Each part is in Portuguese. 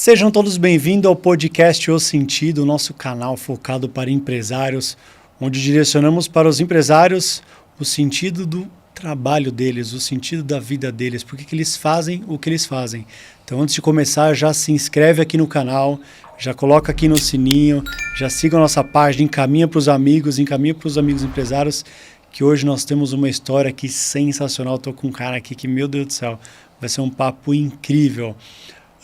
Sejam todos bem-vindos ao podcast O Sentido, nosso canal focado para empresários, onde direcionamos para os empresários o sentido do trabalho deles, o sentido da vida deles, por que eles fazem o que eles fazem. Então, antes de começar, já se inscreve aqui no canal, já coloca aqui no sininho, já siga a nossa página, encaminha para os amigos empresários, que hoje nós temos uma história aqui sensacional. Estou com um cara aqui que, meu Deus do céu, vai ser um papo incrível.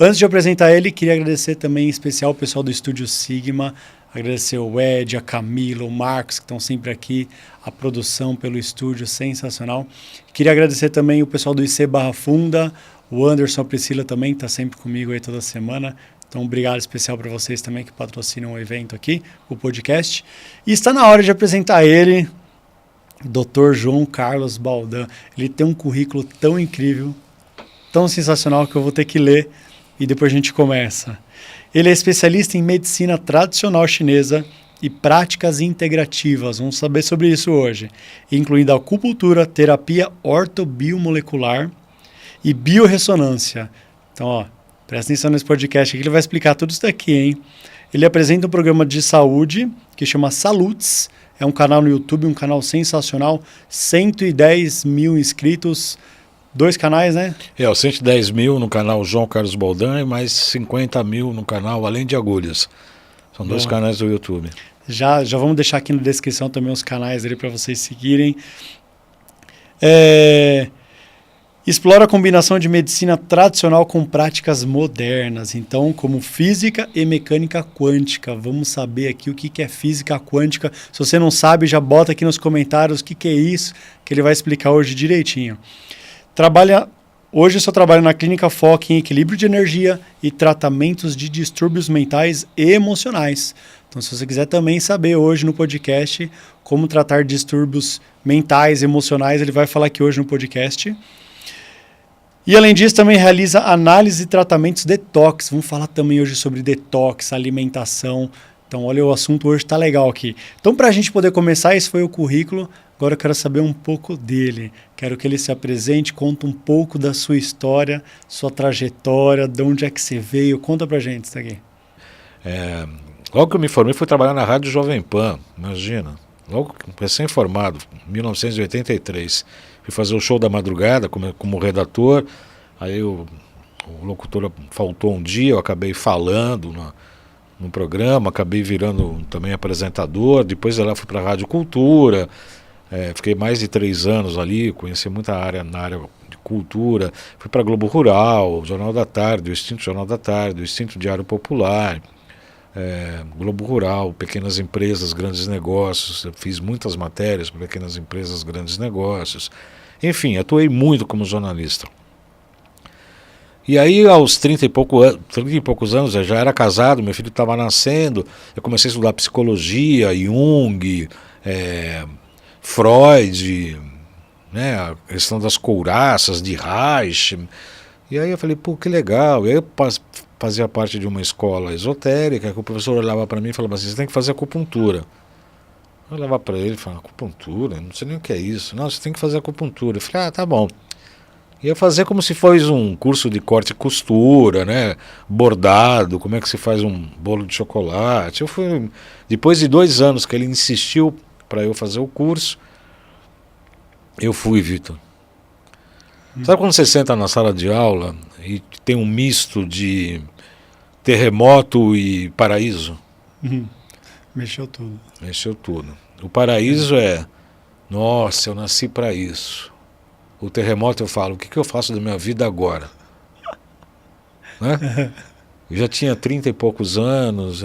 Antes de apresentar ele, queria agradecer também em especial o pessoal do Estúdio Sigma, agradecer o Ed, a Camila, o Marcos, que estão sempre aqui, a produção pelo estúdio, sensacional. Queria agradecer também o pessoal do IC Barra Funda, o Anderson, a Priscila também, está sempre comigo aí toda semana. Então, obrigado especial para vocês também que patrocinam o evento aqui, o podcast. E está na hora de apresentar ele, Dr. João Carlos Baldan. Ele tem um currículo tão incrível, tão sensacional, que eu vou ter que ler e depois a gente começa. Ele é especialista em medicina tradicional chinesa e práticas integrativas. Vamos saber sobre isso hoje, incluindo acupuntura, terapia ortobiomolecular e biorressonância. Então, ó, presta atenção nesse podcast aqui, ele vai explicar tudo isso daqui, hein? Ele apresenta um programa de saúde que chama Saluts. É um canal no YouTube, um canal sensacional, 110 mil inscritos. 2 canais, né? Os 110 mil no canal João Carlos Baldan e mais 50 mil no canal Além de Agulhas. São 2 canais do YouTube. Já vamos deixar aqui na descrição também os canais dele para vocês seguirem. Explora a combinação de medicina tradicional com práticas modernas, então, como física e mecânica quântica. Vamos saber aqui o que é física quântica. Se você não sabe, já bota aqui nos comentários o que é isso, que ele vai explicar hoje direitinho. Hoje eu só trabalho na Clínica Foco em equilíbrio de energia e tratamentos de distúrbios mentais e emocionais. Então, se você quiser também saber hoje no podcast como tratar distúrbios mentais e emocionais, ele vai falar aqui hoje no podcast. E além disso, também realiza análise e tratamentos detox. Vamos falar também hoje sobre detox, alimentação. Então, olha, o assunto hoje está legal aqui. Então, para a gente poder começar, esse foi o currículo. Agora eu quero saber um pouco dele. Quero que ele se apresente, conta um pouco da sua história, sua trajetória, de onde é que você veio. Conta pra gente isso aqui. Logo que eu me formei, fui trabalhar na Rádio Jovem Pan, imagina. Logo recém-formado, em 1983. Fui fazer o show da madrugada como redator. Aí o locutor faltou um dia, eu acabei falando no programa, acabei virando também apresentador. Depois eu fui para a Rádio Cultura. Fiquei mais de 3 anos ali, conheci muita área na área de cultura. Fui para Globo Rural, o Jornal da Tarde, o Extinto Jornal da Tarde, o Extinto Diário Popular, Globo Rural, pequenas empresas, grandes negócios. Eu fiz muitas matérias para pequenas empresas, grandes negócios. Enfim, atuei muito como jornalista. E aí, aos 30 e poucos anos, eu já era casado, meu filho estava nascendo, eu comecei a estudar psicologia, Jung, Freud, né, a questão das couraças, de Reich. E aí eu falei, pô, que legal. E aí eu fazia parte de uma escola esotérica, que o professor olhava para mim e falava assim, você tem que fazer acupuntura. Eu olhava para ele e falava, acupuntura? Não sei nem o que é isso. Não, você tem que fazer acupuntura. Eu falei, tá bom. Ia fazer como se fosse um curso de corte e costura, né, bordado, como é que se faz um bolo de chocolate. Depois de 2 anos que ele insistiu para eu fazer o curso, eu fui, Vitor. Sabe quando você senta na sala de aula e tem um misto de terremoto e paraíso? Mexeu tudo. Mexeu tudo. O paraíso nossa, eu nasci para isso. O terremoto eu falo, o que eu faço da minha vida agora? Né? Eu já tinha 30 e poucos anos,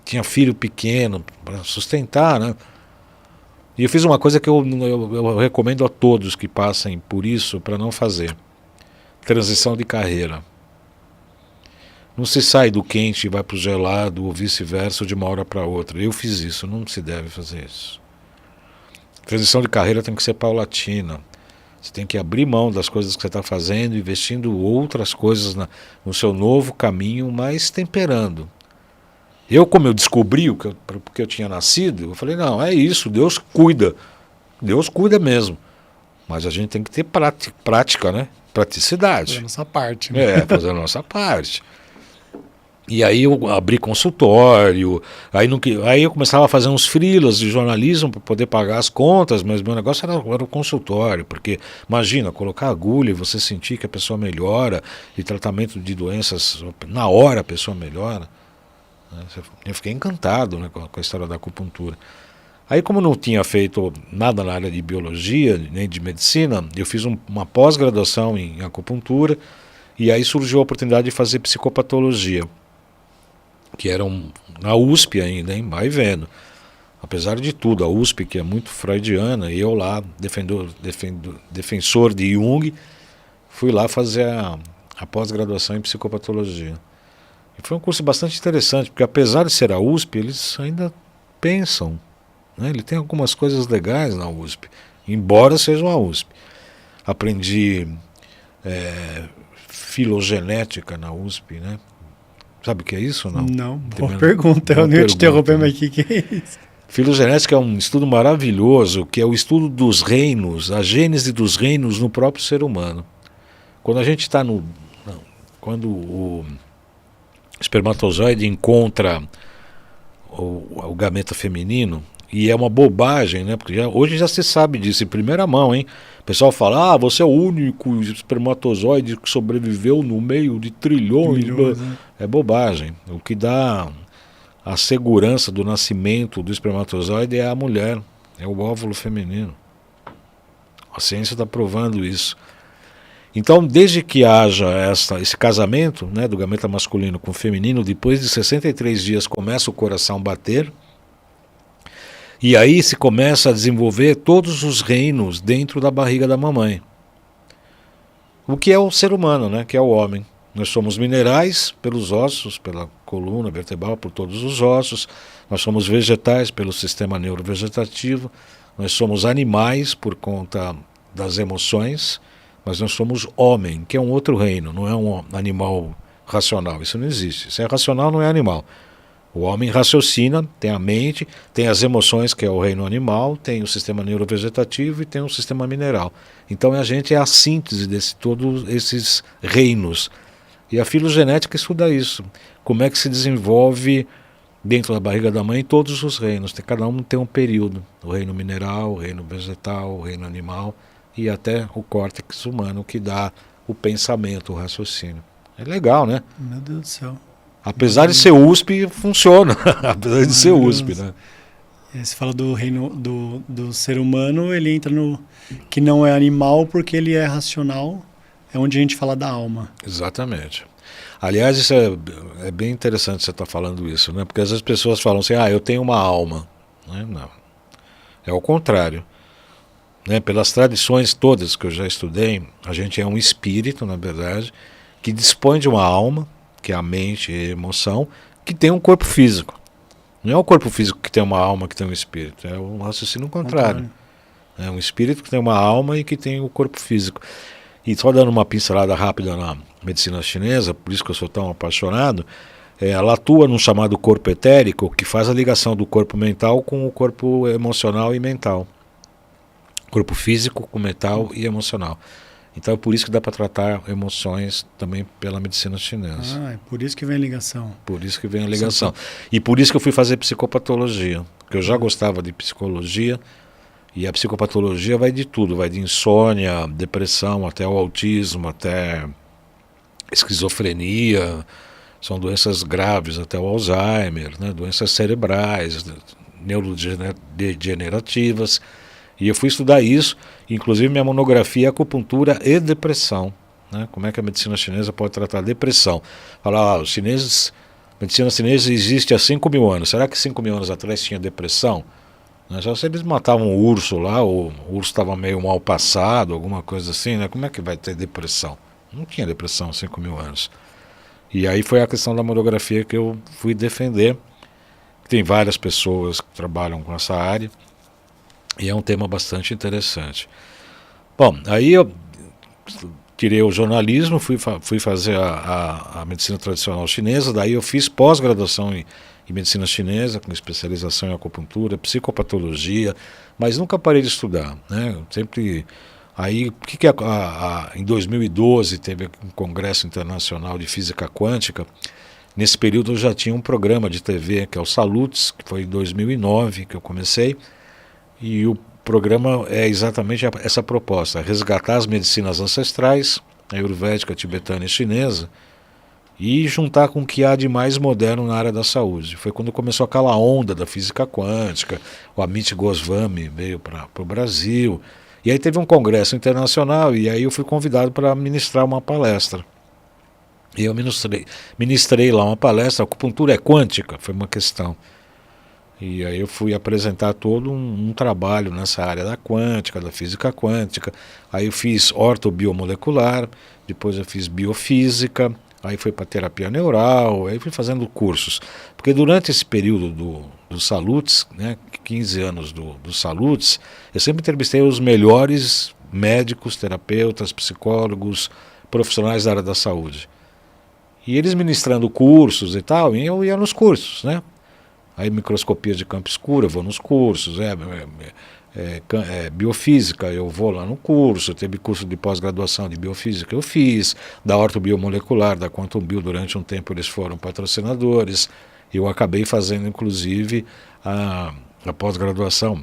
tinha filho pequeno para sustentar, né? E eu fiz uma coisa que eu recomendo a todos que passem por isso para não fazer. Transição de carreira. Não se sai do quente e vai para o gelado ou vice-versa de uma hora para outra. Eu fiz isso, não se deve fazer isso. Transição de carreira tem que ser paulatina. Você tem que abrir mão das coisas que você está fazendo, investindo outras coisas no seu novo caminho, mas temperando. Como eu descobri porque eu tinha nascido, eu falei, não, é isso, Deus cuida mesmo, mas a gente tem que ter prática, né? Praticidade. Fazer a nossa parte. Né? Fazer a nossa parte. E aí eu abri consultório, aí eu começava a fazer uns freelas de jornalismo para poder pagar as contas, mas meu negócio era o consultório, porque imagina, colocar agulha e você sentir que a pessoa melhora, e tratamento de doenças, na hora a pessoa melhora. Né? Eu fiquei encantado, né, com a história da acupuntura. Aí, como não tinha feito nada na área de biologia, nem de medicina, eu fiz uma pós-graduação em acupuntura, e aí surgiu a oportunidade de fazer psicopatologia, que era na USP ainda, hein? Vai vendo. Apesar de tudo, a USP, que é muito freudiana, e eu lá, defensor de Jung, fui lá fazer a pós-graduação em psicopatologia. E foi um curso bastante interessante, porque apesar de ser a USP, eles ainda pensam. Né? Ele tem algumas coisas legais na USP, embora seja uma USP. Aprendi filogenética na USP, né? Sabe o que é isso ou não? Não, boa pergunta. Eu não ia te interromper, mas o que é isso? Filogenética é um estudo maravilhoso, que é o estudo dos reinos, a gênese dos reinos no próprio ser humano. Quando a gente está quando o espermatozoide encontra o gameta feminino, e é uma bobagem, né? Porque hoje já se sabe disso em primeira mão, hein? O pessoal fala, você é o único espermatozoide que sobreviveu no meio de trilhões. Né? É bobagem. O que dá a segurança do nascimento do espermatozoide é a mulher, é o óvulo feminino. A ciência está provando isso. Então, desde que haja esse casamento, né, do gameta masculino com o feminino, depois de 63 dias começa o coração a bater, e aí se começa a desenvolver todos os reinos dentro da barriga da mamãe. O que é o ser humano, né? Que é o homem. Nós somos minerais pelos ossos, pela coluna vertebral, por todos os ossos. Nós somos vegetais pelo sistema neurovegetativo. Nós somos animais por conta das emoções. Mas nós somos homem, que é um outro reino, não é um animal racional. Isso não existe. Se é racional, não é animal. O homem raciocina, tem a mente, tem as emoções, que é o reino animal, tem o sistema neurovegetativo e tem o sistema mineral. Então a gente é a síntese de todos esses reinos. E a filogenética estuda isso. Como é que se desenvolve dentro da barriga da mãe todos os reinos. Cada um tem um período. O reino mineral, o reino vegetal, o reino animal e até o córtex humano, que dá o pensamento, o raciocínio. É legal, né? Meu Deus do céu. Apesar de ser USP, funciona. Apesar de ser USP, né? Você fala do reino do ser humano, ele entra no que não é animal porque ele é racional, é onde a gente fala da alma. Exatamente. Aliás, isso é bem interessante você estar falando isso, né? Porque às vezes as pessoas falam assim, eu tenho uma alma. Não. É o contrário. Né? Pelas tradições todas que eu já estudei, a gente é um espírito, na verdade, que dispõe de uma alma, que é a mente e a emoção, que tem um corpo físico. Não é o corpo físico que tem uma alma, que tem um espírito. É o raciocínio contrário. É um espírito que tem uma alma e que tem o corpo físico. E só dando uma pincelada rápida na medicina chinesa, por isso que eu sou tão apaixonado, ela atua num chamado corpo etérico, que faz a ligação do corpo mental com o corpo emocional e mental. Corpo físico com mental e emocional. Então é por isso que dá para tratar emoções também pela medicina chinesa. É por isso que vem a ligação. Por isso que vem a ligação. E por isso que eu fui fazer psicopatologia, porque eu já gostava de psicologia, e a psicopatologia vai de tudo, vai de insônia, depressão, até o autismo, até esquizofrenia, são doenças graves, até o Alzheimer, né? Doenças cerebrais, neurodegenerativas. E eu fui estudar isso, inclusive minha monografia é acupuntura e depressão. Né? Como é que a medicina chinesa pode tratar a depressão? Falar, os chineses, a medicina chinesa existe há 5.000 anos. Será que 5.000 anos atrás tinha depressão? Só se eles matavam um urso lá, ou o urso estava meio mal passado, alguma coisa assim, né? Como é que vai ter depressão? Não tinha depressão há 5.000 anos. E aí foi a questão da monografia que eu fui defender. Tem várias pessoas que trabalham com essa área. E é um tema bastante interessante. Bom, aí eu tirei o jornalismo, fui fazer a medicina tradicional chinesa, daí eu fiz pós-graduação em medicina chinesa, com especialização em acupuntura, psicopatologia, mas nunca parei de estudar. Né? Sempre. Aí, em 2012 teve um congresso internacional de física quântica, Nesse período eu já tinha um programa de TV, que é o Salutes, que foi em 2009 que eu comecei, e o programa é exatamente essa proposta, resgatar as medicinas ancestrais, a ayurvédica, tibetana e chinesa, e juntar com o que há de mais moderno na área da saúde. Foi quando começou aquela onda da física quântica, o Amit Goswami veio para o Brasil, e aí teve um congresso internacional, e aí eu fui convidado para ministrar uma palestra. E eu ministrei lá uma palestra, acupuntura é quântica, foi uma questão. E aí eu fui apresentar todo um trabalho nessa área da quântica, da física quântica. Aí eu fiz ortobiomolecular, depois eu fiz biofísica, aí fui para terapia neural, aí fui fazendo cursos. Porque durante esse período do Salutes, né, 15 anos do Salutes, eu sempre entrevistei os melhores médicos, terapeutas, psicólogos, profissionais da área da saúde. E eles ministrando cursos e tal, e eu ia nos cursos, né? Aí microscopia de campo escuro, eu vou nos cursos, biofísica, eu vou lá no curso, teve curso de pós-graduação de biofísica, eu fiz, da ortobiomolecular, da Quantum Bio, durante um tempo eles foram patrocinadores, eu acabei fazendo inclusive a pós-graduação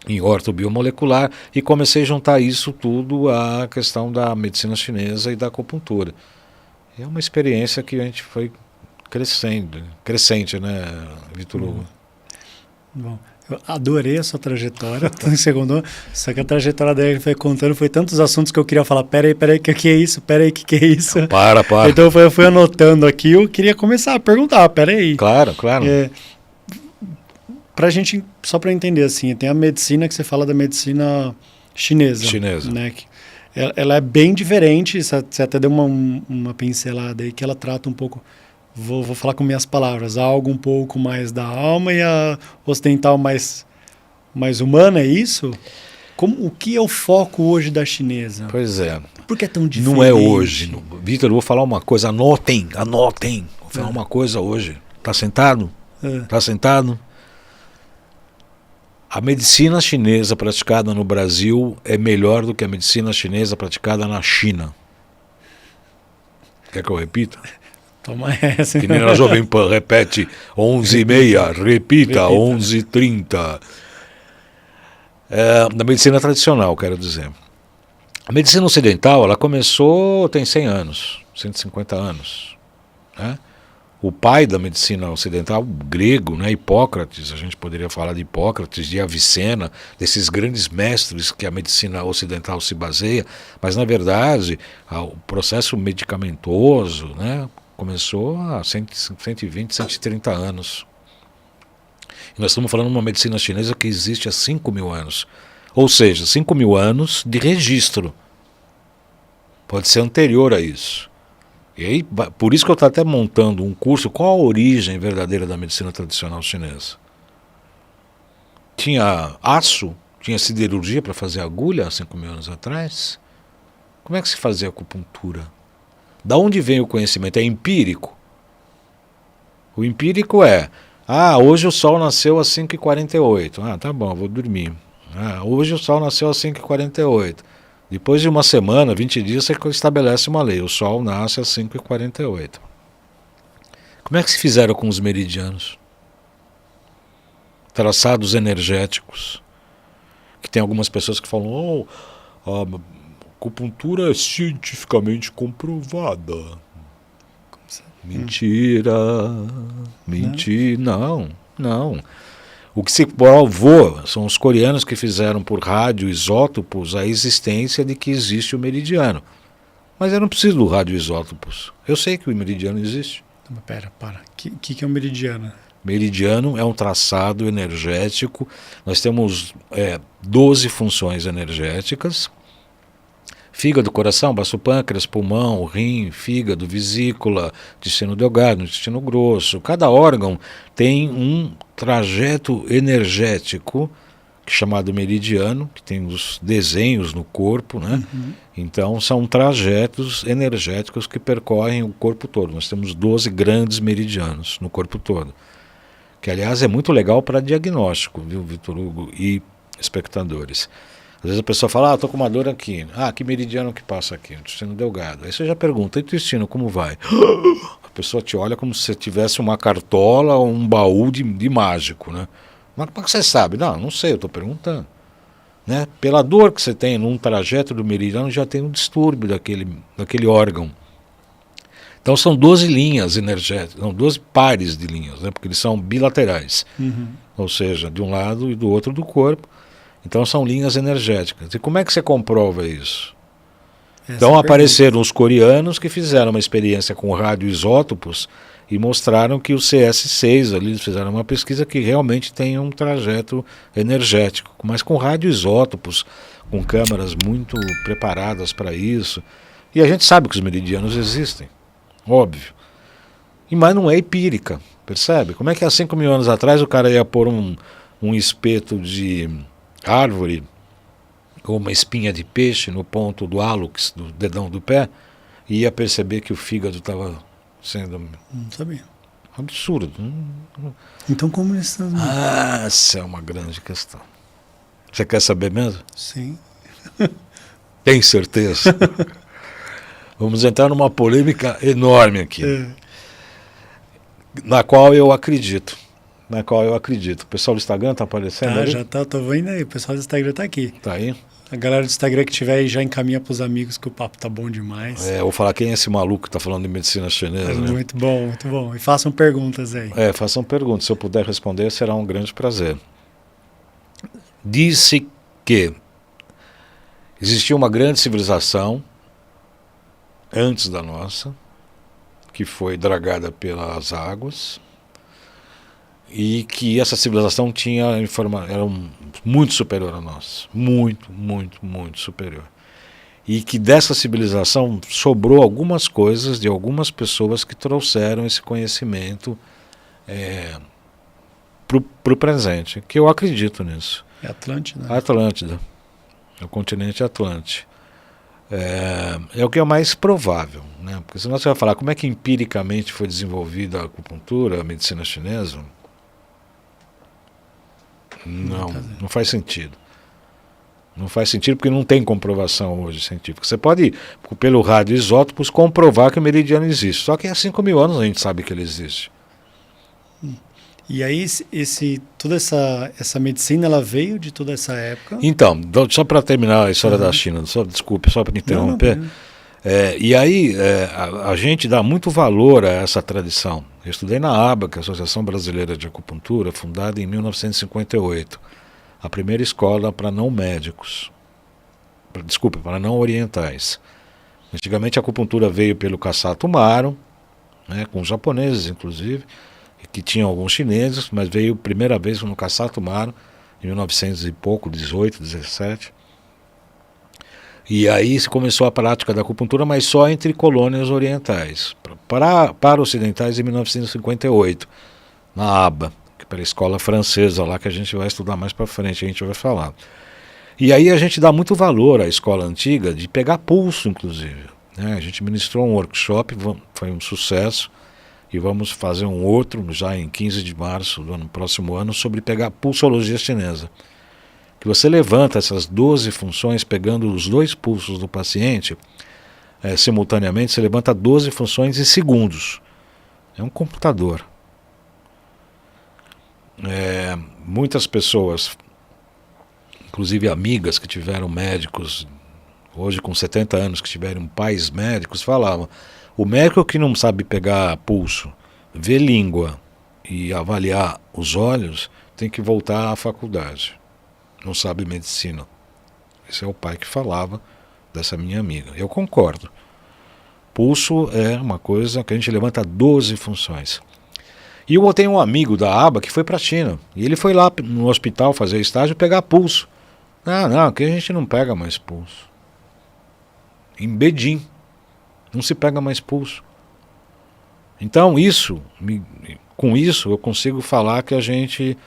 em ortobiomolecular e comecei a juntar isso tudo à questão da medicina chinesa e da acupuntura. É uma experiência que a gente foi crescente, né, Vitor Hugo? Bom, eu adorei a sua trajetória, em segundo, só que a trajetória dele foi contando, foi tantos assuntos que eu queria falar, peraí, que é isso? Peraí, que é isso? Para. Então eu fui anotando aqui, eu queria começar a perguntar, peraí. Claro. Pra gente, só para entender assim, tem a medicina que você fala da medicina chinesa. Né? Ela é bem diferente, você até deu uma pincelada aí, que ela trata um pouco, vou falar com minhas palavras, algo um pouco mais da alma e a ocidental mais humana, é isso? O que é o foco hoje da chinesa? Pois é. Por que é tão diferente? Não é hoje. Vitor, eu vou falar uma coisa, anotem. Vou falar uma coisa hoje. Tá sentado? Tá sentado? A medicina chinesa praticada no Brasil é melhor do que a medicina chinesa praticada na China. Quer que eu repita? Toma essa. Que nem na Jovem Pan, repete 11h30, repita 11h30. Da medicina tradicional, quero dizer. A medicina ocidental, ela começou, tem 100 anos, 150 anos, né? O pai da medicina ocidental, grego, né, Hipócrates, a gente poderia falar de Hipócrates, de Avicena, desses grandes mestres que a medicina ocidental se baseia, mas na verdade o processo medicamentoso, né, começou há 120, 130 anos. E nós estamos falando de uma medicina chinesa que existe há 5.000 anos, ou seja, 5.000 anos de registro, pode ser anterior a isso. E aí, por isso que eu estou até montando um curso, qual a origem verdadeira da medicina tradicional chinesa? Tinha aço, tinha siderurgia para fazer agulha há 5.000 anos atrás? Como é que se fazia acupuntura? Da onde vem o conhecimento? É empírico? O empírico é, hoje o sol nasceu às 5h48, tá bom, vou dormir. Hoje o sol nasceu às 5h48. Depois de uma semana, 20 dias, você estabelece uma lei. O sol nasce às 5h48. Como é que se fizeram com os meridianos? Traçados energéticos. Que tem algumas pessoas que falam, a acupuntura é cientificamente comprovada. Mentira. Não. O que se provou são os coreanos que fizeram por radioisótopos a existência de que existe o meridiano. Mas eu não preciso do radioisótopos. Eu sei que o meridiano existe. Para. O que é o meridiano? Meridiano é um traçado energético. Nós temos 12 funções energéticas. Fígado, coração, baço, pâncreas, pulmão, rim, fígado, vesícula, intestino delgado, intestino grosso. Cada órgão tem um trajeto energético chamado meridiano, que tem os desenhos no corpo, né? Então são trajetos energéticos que percorrem o corpo todo. Nós temos 12 grandes meridianos no corpo todo, que aliás é muito legal para diagnóstico, viu, Vitor Hugo e espectadores. Às vezes a pessoa fala, estou com uma dor aqui. Que meridiano que passa aqui? Intestino delgado. Aí você já pergunta, intestino, como vai? A pessoa te olha como se você tivesse uma cartola ou um baú de mágico, né? Mas como é que você sabe? Não sei, eu estou perguntando. Né? Pela dor que você tem num trajeto do meridiano, já tem um distúrbio daquele órgão. Então são 12 linhas energéticas, são 12 pares de linhas, né? Porque eles são bilaterais. Ou seja, de um lado e do outro do corpo. Então são linhas energéticas. E como é que você comprova isso? Então apareceram os coreanos que fizeram uma experiência com radioisótopos e mostraram que o CS6, ali, eles fizeram uma pesquisa que realmente tem um trajeto energético, mas com radioisótopos, com câmaras muito preparadas para isso. E a gente sabe que os meridianos existem, óbvio. Mas não é empírica, percebe? Como é que há 5.000 anos atrás o cara ia pôr um espeto de árvore ou uma espinha de peixe no ponto do hálux, do dedão do pé, e ia perceber que o fígado estava sendo... Não sabia. Absurdo. Então como eles estão... Essa é uma grande questão. Você quer saber mesmo? Sim. Tem certeza? Vamos entrar numa polêmica enorme aqui. Na qual eu acredito. O pessoal do Instagram está aparecendo ali? Já tá, tô vendo aí. O pessoal do Instagram tá aqui. Tá aí? A galera do Instagram que tiver aí já encaminha pros amigos que o papo tá bom demais. Eu vou falar quem é esse maluco que tá falando de medicina chinesa. Né? Muito bom, muito bom. E façam perguntas aí. Façam perguntas. Se eu puder responder, será um grande prazer. Disse que existia uma grande civilização antes da nossa, que foi dragada pelas águas, e que essa civilização era muito superior a nós, muito, muito, muito superior. E que dessa civilização sobrou algumas coisas de algumas pessoas que trouxeram esse conhecimento para o presente, que eu acredito nisso. É Atlântida? Atlântida, é o continente Atlântico. É o que é mais provável, né? Porque senão você vai falar como é que empiricamente foi desenvolvida a acupuntura, a medicina chinesa. Não faz sentido. Não faz sentido porque não tem comprovação hoje científica. Você pode, pelo radioisótopos, comprovar que o meridiano existe. Só que há 5.000 anos a gente sabe que ele existe. E aí toda essa medicina, ela veio de toda essa época? Então, só para terminar a história da China, desculpe, só para interromper. E aí a gente dá muito valor a essa tradição. Eu estudei na ABA, que é a Associação Brasileira de Acupuntura, fundada em 1958. A primeira escola para não médicos. Para não orientais. Antigamente a acupuntura veio pelo Kassato Maro, né, com os japoneses inclusive, que tinham alguns chineses, mas veio primeira vez no Kassato Maro, em 1900 e pouco, 18, 17. E aí se começou a prática da acupuntura, mas só entre colônias orientais. Para ocidentais em 1958, na ABA, que é pela escola francesa lá, que a gente vai estudar mais para frente, a gente vai falar. E aí a gente dá muito valor à escola antiga de pegar pulso, inclusive. Né? A gente ministrou um workshop, foi um sucesso, e vamos fazer um outro já em 15 de março do próximo ano sobre pegar pulsologia chinesa. Que você levanta essas 12 funções pegando os 2 pulsos do paciente simultaneamente, você levanta 12 funções em segundos. É um computador. Muitas pessoas, inclusive amigas que tiveram médicos, hoje com 70 anos, que tiveram pais médicos, falavam: o médico que não sabe pegar pulso, ver língua e avaliar os olhos, tem que voltar à faculdade. Não sabe medicina. Esse é o pai que falava dessa minha amiga. Eu concordo. Pulso é uma coisa que a gente levanta 12 funções. E eu tenho um amigo da ABA que foi para a China. E ele foi lá no hospital fazer estágio pegar pulso. Não, aqui a gente não pega mais pulso. Em Beijing não se pega mais pulso. Então com isso eu consigo falar que a gente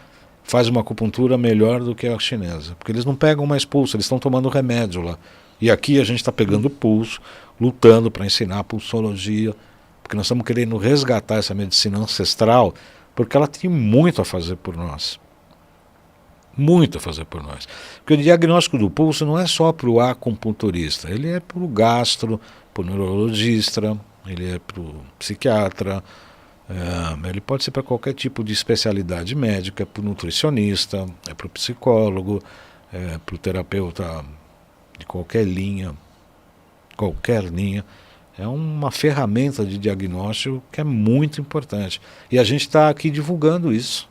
faz uma acupuntura melhor do que a chinesa. Porque eles não pegam mais pulso, eles estão tomando remédio lá. E aqui a gente está pegando pulso, lutando para ensinar a pulsologia, porque nós estamos querendo resgatar essa medicina ancestral, porque ela tem muito a fazer por nós. muito a fazer por nós. Porque o diagnóstico do pulso não é só para o acupunturista, ele é para o gastro, para o neurologista, ele é para o psiquiatra, ele pode ser para qualquer tipo de especialidade médica, para o nutricionista, é para o psicólogo, é para o terapeuta de qualquer linha. É uma ferramenta de diagnóstico que é muito importante. E a gente está aqui divulgando isso.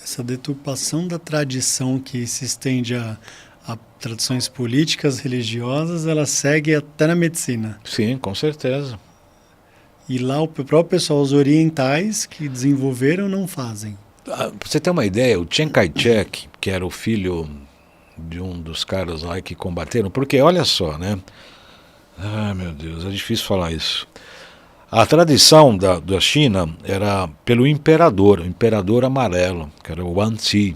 Essa deturpação da tradição que se estende a tradições políticas, religiosas, ela segue até na medicina. Sim, com certeza. E lá o próprio pessoal, os orientais que desenvolveram, não fazem. Pra você ter uma ideia, o Chiang Kai-shek, que era o filho de um dos caras lá que combateram, porque olha só, né? Ai, meu Deus, é difícil falar isso. A tradição da China era pelo o imperador amarelo, que era o Wan Zi.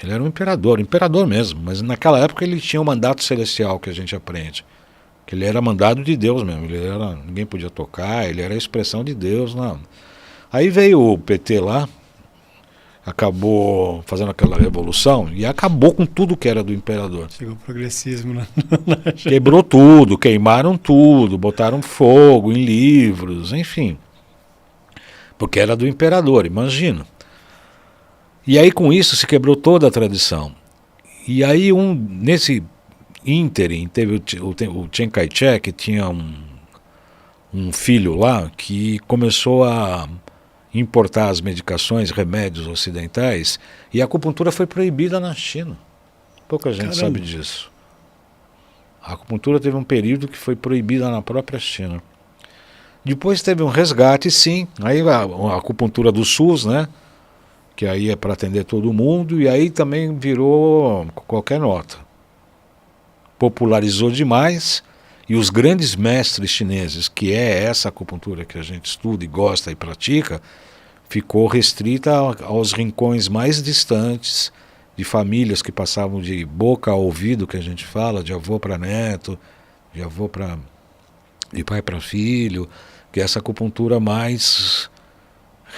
Ele era um imperador mesmo, mas naquela época ele tinha o mandato celestial que a gente aprende. Que ele era mandado de Deus mesmo, ninguém podia tocar, ele era a expressão de Deus. Não. Aí veio o PT lá, acabou fazendo aquela revolução e acabou com tudo que era do imperador. Chegou o progressismo, né? Quebrou tudo, queimaram tudo, botaram fogo em livros, enfim. Porque era do imperador, imagina. E aí com isso se quebrou toda a tradição. E aí nesse ínterim teve o Chiang Kai-shek, que tinha um filho lá que começou a importar as medicações, remédios ocidentais, e a acupuntura foi proibida na China. Pouca gente sabe disso. A acupuntura teve um período que foi proibida na própria China. Depois teve um resgate, sim, aí a acupuntura do SUS, né, que aí é para atender todo mundo, e aí também virou qualquer nota. Popularizou demais, e os grandes mestres chineses, que é essa acupuntura que a gente estuda e gosta e pratica, ficou restrita aos rincões mais distantes, de famílias que passavam de boca a ouvido, que a gente fala, de avô para neto, de pai para filho, que é essa acupuntura mais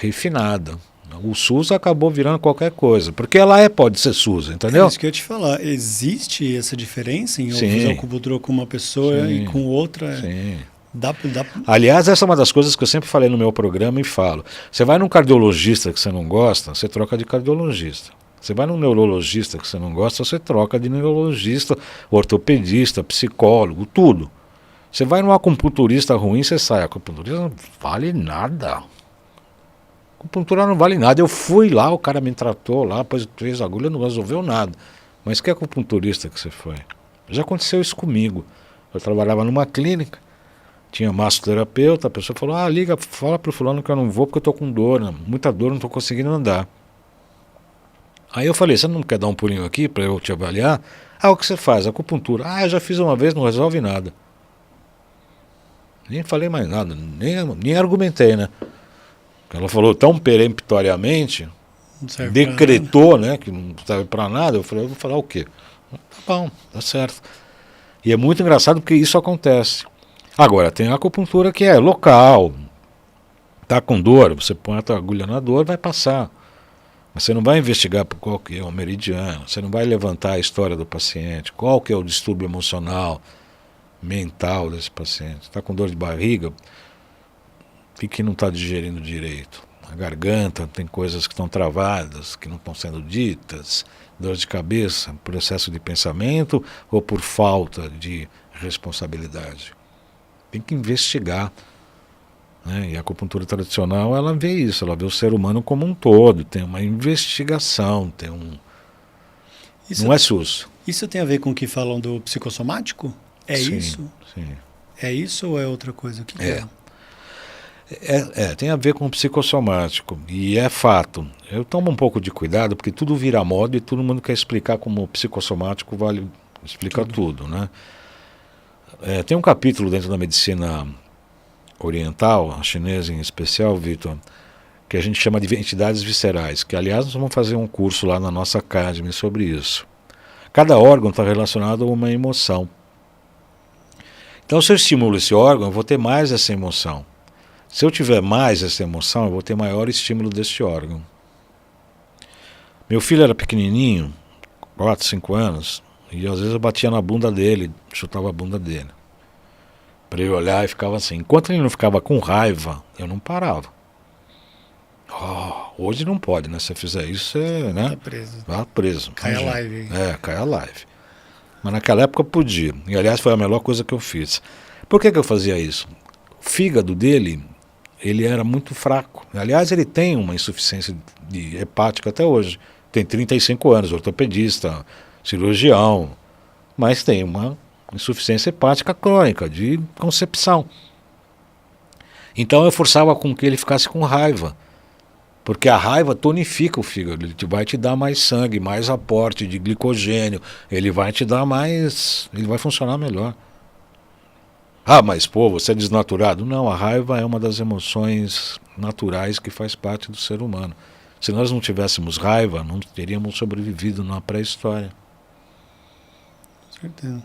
refinada. O SUS acabou virando qualquer coisa, porque ela pode ser SUS, entendeu? É isso que eu ia te falar. Existe essa diferença em fazer acupuntura com uma pessoa e com outra? Sim. Dá... Aliás, essa é uma das coisas que eu sempre falei no meu programa e falo. Você vai num cardiologista que você não gosta, você troca de cardiologista. Você vai num neurologista que você não gosta, você troca de neurologista, ortopedista, psicólogo, tudo. Você vai num acupunturista ruim, você sai. A acupunturista não vale nada. Acupuntura não vale nada. Eu fui lá, o cara me tratou lá, pôs 3 agulhas, não resolveu nada. Mas que acupunturista que você foi? Já aconteceu isso comigo. Eu trabalhava numa clínica, tinha massoterapeuta, a pessoa falou, liga, fala pro fulano que eu não vou porque eu tô com dor, muita dor, não tô conseguindo andar. Aí eu falei, você não quer dar um pulinho aqui para eu te avaliar? O que você faz? Acupuntura. Eu já fiz uma vez, não resolve nada. Nem falei mais nada, nem argumentei, né? Ela falou tão peremptoriamente, decretou, né, que não serve para nada. Eu falei, eu vou falar o quê? Tá bom, tá certo. E é muito engraçado porque isso acontece. Agora, tem a acupuntura que é local. Tá com dor, você põe a agulha na dor, vai passar. Mas você não vai investigar qual que é o meridiano, você não vai levantar a história do paciente, qual que é o distúrbio emocional, mental desse paciente. Está com dor de barriga, o que não está digerindo direito? A garganta tem coisas que estão travadas, que não estão sendo ditas, dor de cabeça, por excesso de pensamento ou por falta de responsabilidade. Tem que investigar. Né? E a acupuntura tradicional, ela vê isso, ela vê o ser humano como um todo, tem uma investigação, não é SUS. Isso tem a ver com o que falam do psicossomático? Sim, isso? Sim. É isso ou é outra coisa? O que é? Tem a ver com o psicossomático, e é fato. Eu tomo um pouco de cuidado, porque tudo vira moda e todo mundo quer explicar como o psicossomático explica tudo, né? Tem um capítulo dentro da medicina oriental, a chinesa em especial, Vitor, que a gente chama de entidades viscerais, que aliás nós vamos fazer um curso lá na nossa Academy sobre isso. Cada órgão está relacionado a uma emoção. Então se eu estimulo esse órgão, eu vou ter mais essa emoção. Se eu tiver mais essa emoção, eu vou ter maior estímulo deste órgão. Meu filho era pequenininho, 4, 5 anos, e às vezes eu batia na bunda dele, chutava a bunda dele. Para ele olhar e ficava assim. Enquanto ele não ficava com raiva, eu não parava. Hoje não pode, né? Se você fizer isso, você, né? Tá preso. Vai preso. Cai a live. Cai a live. Mas naquela época podia. E aliás foi a melhor coisa que eu fiz. Por que eu fazia isso? O fígado dele, ele era muito fraco. Aliás, ele tem uma insuficiência hepática até hoje. Tem 35 anos, ortopedista, cirurgião, mas tem uma insuficiência hepática crônica, de concepção. Então eu forçava com que ele ficasse com raiva, porque a raiva tonifica o fígado, ele vai te dar mais sangue, mais aporte de glicogênio, ele vai te dar mais, ele vai funcionar melhor. Mas pô, você é desnaturado. Não, a raiva é uma das emoções naturais que faz parte do ser humano. Se nós não tivéssemos raiva, não teríamos sobrevivido na pré-história. Com certeza.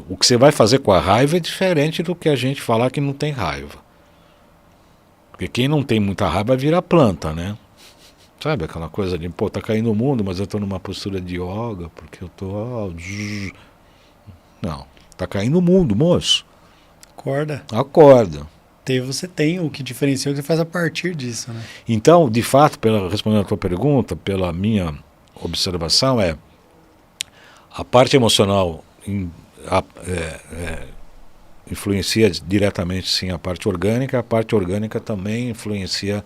O que você vai fazer com a raiva é diferente do que a gente falar que não tem raiva. Porque quem não tem muita raiva vira planta, né? Sabe aquela coisa de, pô, tá caindo o mundo, mas eu tô numa postura de yoga, porque eu tô... Não, tá caindo o mundo, moço. Acorda. Acorda. Você tem o que diferencia o que você faz a partir disso, né? Então, de fato, respondendo a tua pergunta, pela minha observação, a parte emocional influencia diretamente, sim, a parte orgânica também influencia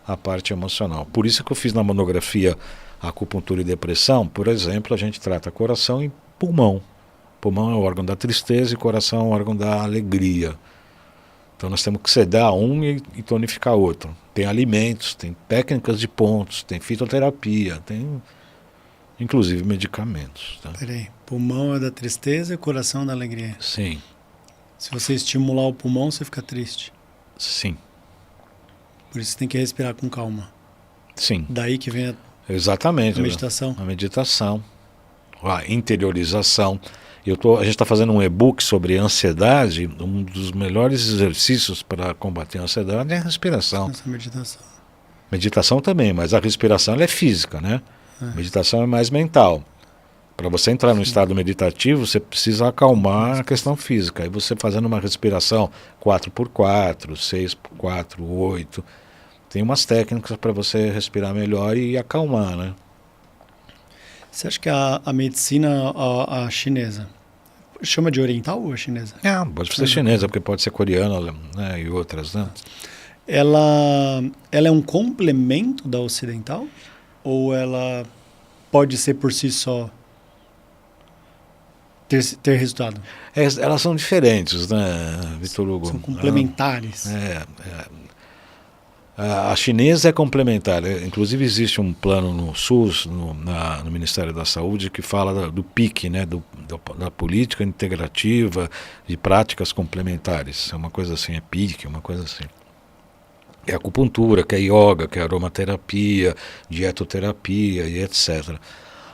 a parte emocional. Por isso que eu fiz na monografia Acupuntura e Depressão, por exemplo, a gente trata coração e pulmão. Pulmão é o órgão da tristeza e coração é o órgão da alegria. Então nós temos que sedar um e tonificar outro. Tem alimentos, tem técnicas de pontos, tem fitoterapia, tem inclusive medicamentos. Tá? Peraí, pulmão é da tristeza e coração é da alegria. Sim. Se você estimular o pulmão, você fica triste. Sim. Por isso você tem que respirar com calma. Sim. Daí que vem exatamente, a meditação. A meditação, a interiorização. A gente está fazendo um e-book sobre ansiedade. Um dos melhores exercícios para combater a ansiedade é a respiração. Essa meditação. Meditação também, mas a respiração ela é física, né? Meditação é mais mental. Para você entrar no estado meditativo, você precisa acalmar a questão física. Aí você fazendo uma respiração 4x4, 6x4, 8. Tem umas técnicas para você respirar melhor e acalmar, né? Você acha que a medicina a chinesa chama de oriental ou chinesa? Pode ser chinesa, porque pode ser coreana, né, e outras, né? Ela é um complemento da ocidental? Ou ela pode ser por si só ter resultado? Elas são diferentes, né, Vitor Hugo? São complementares. A chinesa é complementar. Inclusive existe um plano no SUS, no Ministério da Saúde, que fala do PIC, né, da política integrativa de práticas complementares. É uma coisa assim, é PIC, uma coisa assim. É acupuntura, que é yoga, que é aromaterapia, dietoterapia e etc.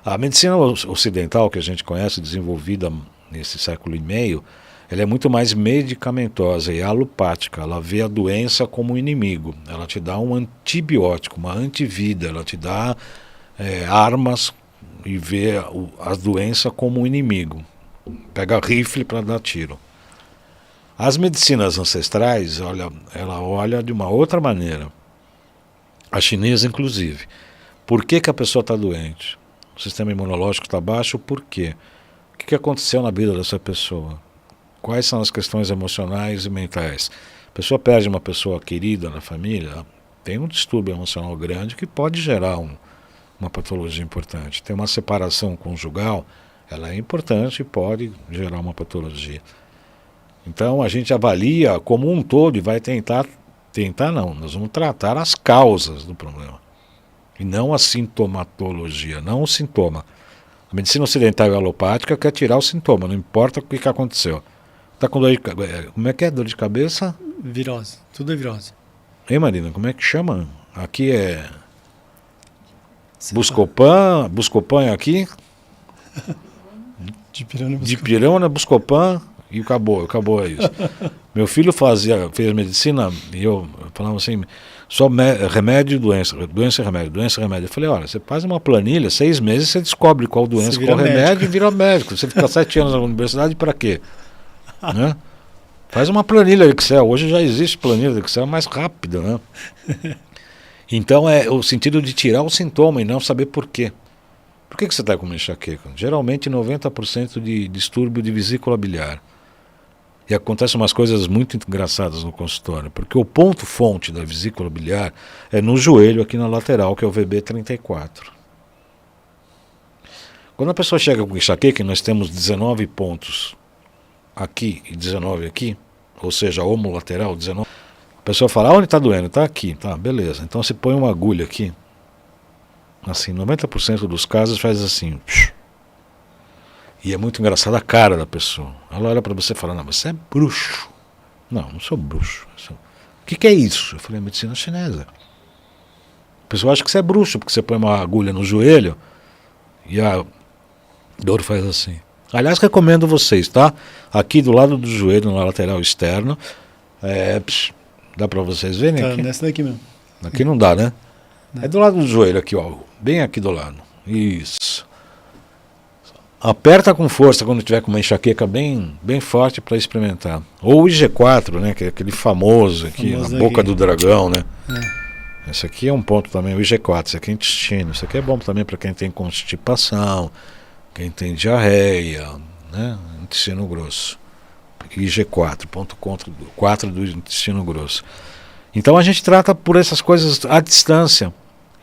A medicina ocidental que a gente conhece, desenvolvida nesse século e meio, ela é muito mais medicamentosa e alopática. Ela vê a doença como um inimigo. Ela te dá um antibiótico, uma antivida. Ela te dá armas e vê a doença como um inimigo. Pega rifle para dar tiro. As medicinas ancestrais, ela olha de uma outra maneira. A chinesa, inclusive. Por que a pessoa está doente? O sistema imunológico está baixo, por quê? O que aconteceu na vida dessa pessoa? Quais são as questões emocionais e mentais? A pessoa perde uma pessoa querida na família, tem um distúrbio emocional grande que pode gerar uma patologia importante. Tem uma separação conjugal, ela é importante e pode gerar uma patologia. Então a gente avalia como um todo e vai tentar não, nós vamos tratar as causas do problema. E não a sintomatologia, não o sintoma. A medicina ocidental e alopática quer tirar o sintoma, não importa o que aconteceu. Está com dor de cabeça. Como é que é? Dor de cabeça? Virose. Tudo é virose. Hein, Marina? Como é que chama? Aqui é Buscopan. Buscopan é aqui? Dipirona, Dipirona, Buscopan. e acabou isso. Meu filho fez medicina e eu falava assim, só remédio e doença, doença e remédio, doença e remédio. Eu falei, olha, você faz uma planilha, 6 meses você descobre qual doença, qual remédio e vira médico. Você fica 7 anos na universidade para quê? Né? Faz uma planilha Excel, hoje já existe planilha Excel mais rápida, né? Então é o sentido de tirar o sintoma e não saber por quê. Por que você está com uma enxaqueca? Geralmente 90% de distúrbio de vesícula biliar. E acontecem umas coisas muito engraçadas no consultório, porque o ponto fonte da vesícula biliar é no joelho aqui na lateral, que é o VB34. Quando a pessoa chega com enxaqueca, nós temos 19 pontos aqui e 19 aqui, ou seja, homolateral, 19. A pessoa fala, onde está doendo? Está aqui, tá, beleza. Então você põe uma agulha aqui, assim, 90% dos casos faz assim, e é muito engraçado a cara da pessoa. Ela olha para você e fala, não, mas você é bruxo. Não sou bruxo. O que é isso? Eu falei, medicina chinesa. A pessoa acha que você é bruxo, porque você põe uma agulha no joelho e a dor faz assim. Aliás, recomendo vocês, tá? Aqui do lado do joelho, na lateral externo, dá para vocês verem aqui? Nessa daqui mesmo. Aqui não dá, né? Não. É do lado do joelho aqui, ó. Bem aqui do lado. Isso. Aperta com força quando tiver com uma enxaqueca bem forte para experimentar. Ou o IG4, né? Que é aquele famoso aqui, na boca do dragão, né? Esse aqui é um ponto também, o IG4. Esse aqui é intestino. Isso aqui é bom também para quem tem constipação, quem tem diarreia, né? Intestino grosso. IG4, ponto 4 do intestino grosso. Então a gente trata por essas coisas à distância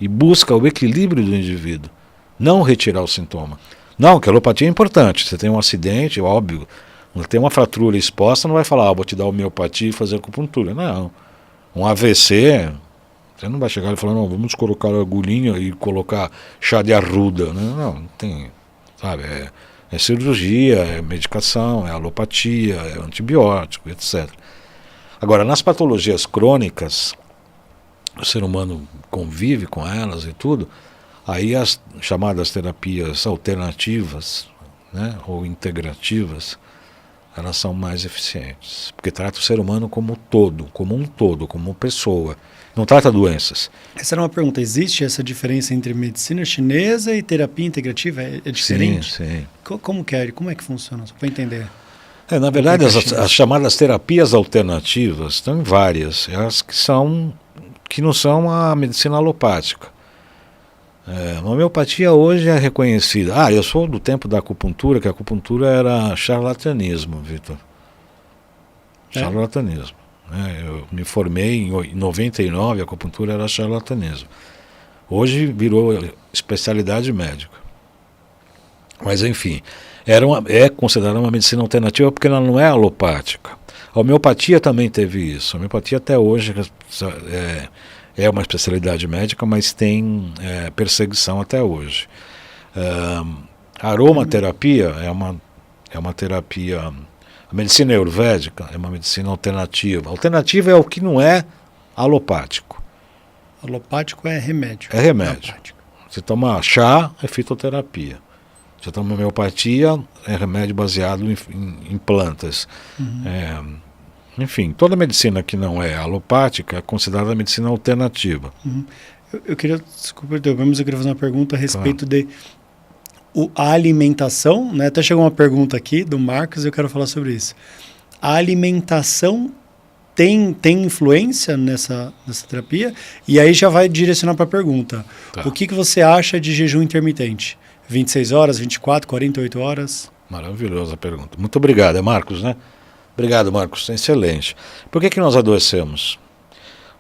e busca o equilíbrio do indivíduo, não retirar o sintoma. Não, que a alopatia é importante. Você tem um acidente, óbvio, tem uma fratura exposta, não vai falar, vou te dar homeopatia e fazer acupuntura. Não. Um AVC, você não vai chegar e falar, não, vamos colocar agulhinha e colocar chá de arruda. Não tem, sabe, é cirurgia, é medicação, é alopatia, é antibiótico, etc. Agora, nas patologias crônicas, o ser humano convive com elas e tudo, aí as chamadas terapias alternativas, né, ou integrativas, elas são mais eficientes, porque trata o ser humano como um todo, como pessoa, não trata doenças. Essa era uma pergunta, existe essa diferença entre medicina chinesa e terapia integrativa? É diferente? Sim. Como é que funciona? Só para entender. Na verdade, as chamadas terapias alternativas tem várias, as que não são a medicina alopática. A homeopatia hoje é reconhecida. Eu sou do tempo da acupuntura, que a acupuntura era charlatanismo, Vitor. Charlatanismo. Eu me formei em 99, a acupuntura era charlatanismo. Hoje virou especialidade médica. Mas enfim, é considerada uma medicina alternativa porque ela não é alopática. A homeopatia também teve isso. A homeopatia até hoje é uma especialidade médica, mas tem perseguição até hoje. A aromaterapia é uma terapia. A medicina ayurvédica é uma medicina alternativa. Alternativa é o que não é alopático. Alopático é remédio. É remédio. Você toma chá, é fitoterapia. Você toma homeopatia, é remédio baseado em plantas. Uhum. Enfim, toda medicina que não é alopática é considerada medicina alternativa. Uhum. Eu queria, desculpa, eu queria fazer uma pergunta a respeito de a alimentação, né? Até chegou uma pergunta aqui do Marcos e eu quero falar sobre isso. A alimentação tem influência nessa terapia? E aí já vai direcionar para a pergunta. Tá. O que você acha de jejum intermitente? 26 horas, 24, 48 horas? Maravilhosa pergunta. Muito obrigado, Marcos, né? Obrigado, Marcos. Excelente. Por que nós adoecemos?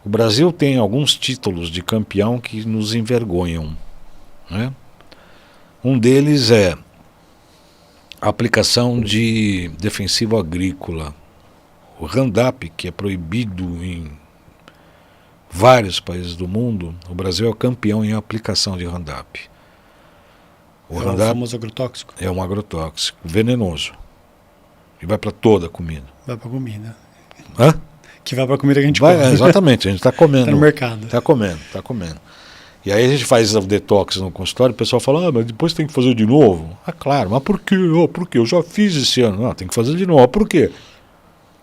O Brasil tem alguns títulos de campeão que nos envergonham, né? Um deles é a aplicação de defensivo agrícola. O Roundup, que é proibido em vários países do mundo, o Brasil é o campeão em aplicação de Roundup. O famoso agrotóxico? É um agrotóxico, venenoso. E vai para toda a comida. Vai para a comida. Hã? Que vai para a comida que a gente come. Exatamente, a gente está comendo. Está no mercado. Está comendo. E E aí a gente faz o detox no consultório, o pessoal fala, mas depois tem que fazer de novo. Ah, claro, mas por quê? Por quê? Eu já fiz esse ano. Não, tem que fazer de novo. Por quê?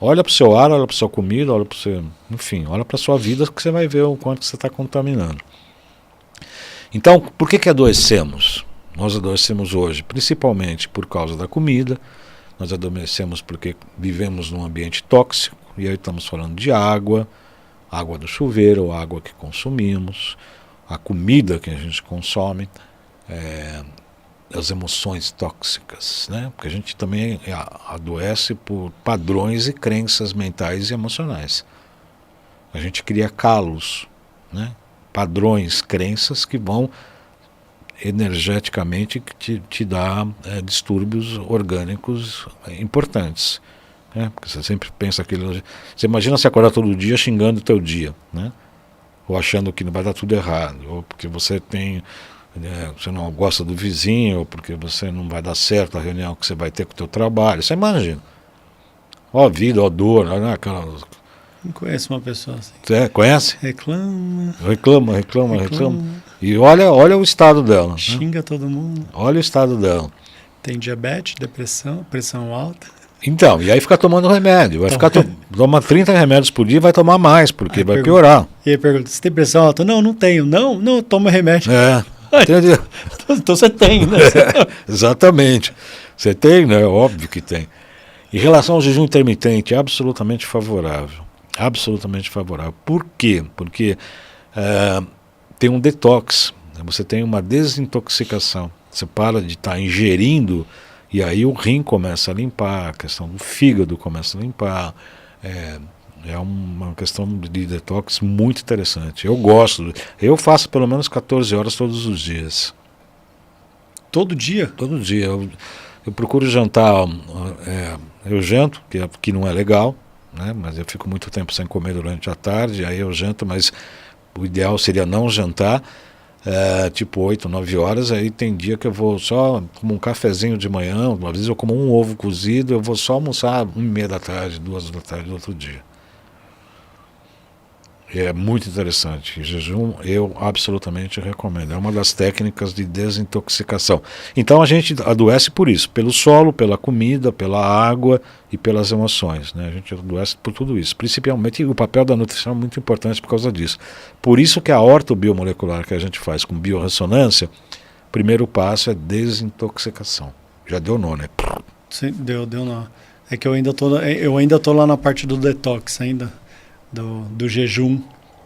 Olha para o seu ar, olha para a sua comida, olha para o seu... Enfim, olha para a sua vida que você vai ver o quanto você está contaminando. Então, por que adoecemos? Nós adoecemos hoje, principalmente por causa da comida. Nós adoecemos porque vivemos num ambiente tóxico. E aí estamos falando de água, água do chuveiro, água que consumimos, a comida que a gente consome, as emoções tóxicas, né? Porque a gente também adoece por padrões e crenças mentais e emocionais. A gente cria calos, né? Padrões, crenças que vão energeticamente te dar distúrbios orgânicos importantes. Né? Porque você sempre pensa aquilo. Você imagina se acordar todo dia xingando o teu dia, né? Ou achando que vai dar tudo errado, ou porque você você não gosta do vizinho, ou porque você não vai dar certo a reunião que você vai ter com o teu trabalho. Você imagina. Ó vida, ó dor, né? Aquela... Não conheço uma pessoa assim. Você conhece? Reclama. Reclama. E olha o estado dela. Xinga todo mundo. Olha o estado dela. Tem diabetes, depressão, pressão alta. Então, e aí fica tomando remédio. Vai ficar toma 30 remédios por dia e vai tomar mais, porque aí vai piorar. E aí pergunta, você tem pressão alta? Não tenho. Não, toma remédio. Então você tem, né? Exatamente. Você tem, né? Óbvio que tem. Em relação ao jejum intermitente, é absolutamente favorável. Absolutamente favorável. Por quê? Porque tem um detox, você tem uma desintoxicação. Você para de estar ingerindo e aí o rim começa a limpar, a questão do fígado começa a limpar. É uma questão de detox muito interessante. Eu gosto. Eu faço pelo menos 14 horas todos os dias. Todo dia? Todo dia. Eu procuro jantar. Eu janto, que não é legal, né? Mas eu fico muito tempo sem comer durante a tarde, aí eu janto, mas o ideal seria não jantar, tipo 8, 9 horas, aí tem dia que eu vou só como um cafezinho de manhã, às vezes eu como um ovo cozido, eu vou só almoçar 1h30 da tarde, 2 da tarde do outro dia. É muito interessante. Jejum eu absolutamente recomendo. É uma das técnicas de desintoxicação. Então a gente adoece por isso, pelo solo, pela comida, pela água e pelas emoções, né? A gente adoece por tudo isso. Principalmente o papel da nutrição é muito importante por causa disso. Por isso que a ortobiomolecular que a gente faz com biorressonância, o primeiro passo é desintoxicação. Já deu nó, né? Sim, deu nó. É que eu ainda tô lá na parte do detox ainda. Do jejum.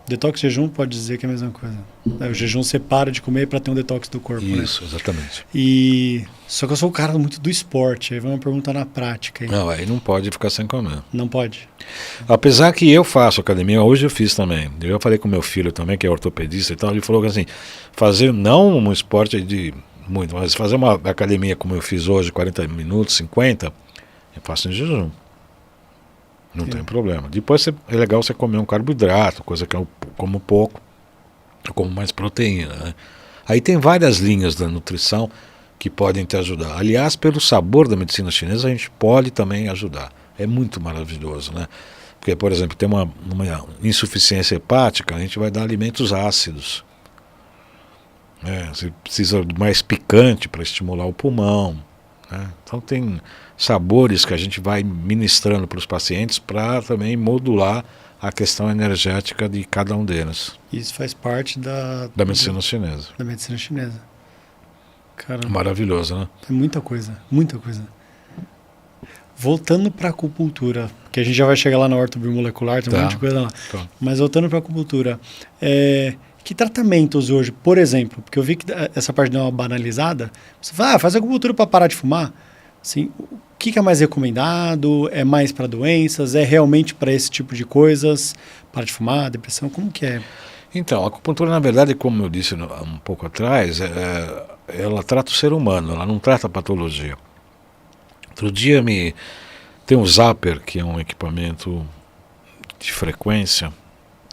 Detox e jejum pode dizer que é a mesma coisa. O jejum você para de comer para ter um detox do corpo. Isso, né? Exatamente. Só que eu sou um cara muito do esporte. Aí vamos perguntar na prática. Aí. Não, aí não pode ficar sem comer. Não pode. Apesar que eu faço academia, hoje eu fiz também. Eu falei com meu filho também, que é ortopedista e tal. Ele falou que assim, fazer não um esporte de muito, mas fazer uma academia como eu fiz hoje, 40 minutos, 50, eu faço em jejum. Não tem problema. Depois é legal você comer um carboidrato, coisa que eu como pouco, eu como mais proteína, né? Aí tem várias linhas da nutrição que podem te ajudar. Aliás, pelo sabor da medicina chinesa, a gente pode também ajudar. É muito maravilhoso, né? Porque, por exemplo, tem uma insuficiência hepática, a gente vai dar alimentos ácidos. Você precisa de mais picante para estimular o pulmão. Né? Então tem sabores que a gente vai ministrando para os pacientes para também modular a questão energética de cada um deles. Isso faz parte da medicina chinesa. Da medicina chinesa. Caramba. Maravilhoso, né? Tem muita coisa, muita coisa. Voltando para a acupuntura, que a gente já vai chegar lá na ortobiomolecular, tem um monte de coisa lá. Tá. Mas voltando para a acupuntura, que tratamentos hoje, por exemplo, porque eu vi que essa parte deu uma banalizada, você fala, faz acupuntura para parar de fumar. Assim, o que é mais recomendado? É mais para doenças? É realmente para esse tipo de coisas? Parar de fumar, depressão, como que é? Então, a acupuntura, na verdade, como eu disse um pouco atrás, ela trata o ser humano, ela não trata a patologia. Outro dia tem um Zapper, que é um equipamento de frequência,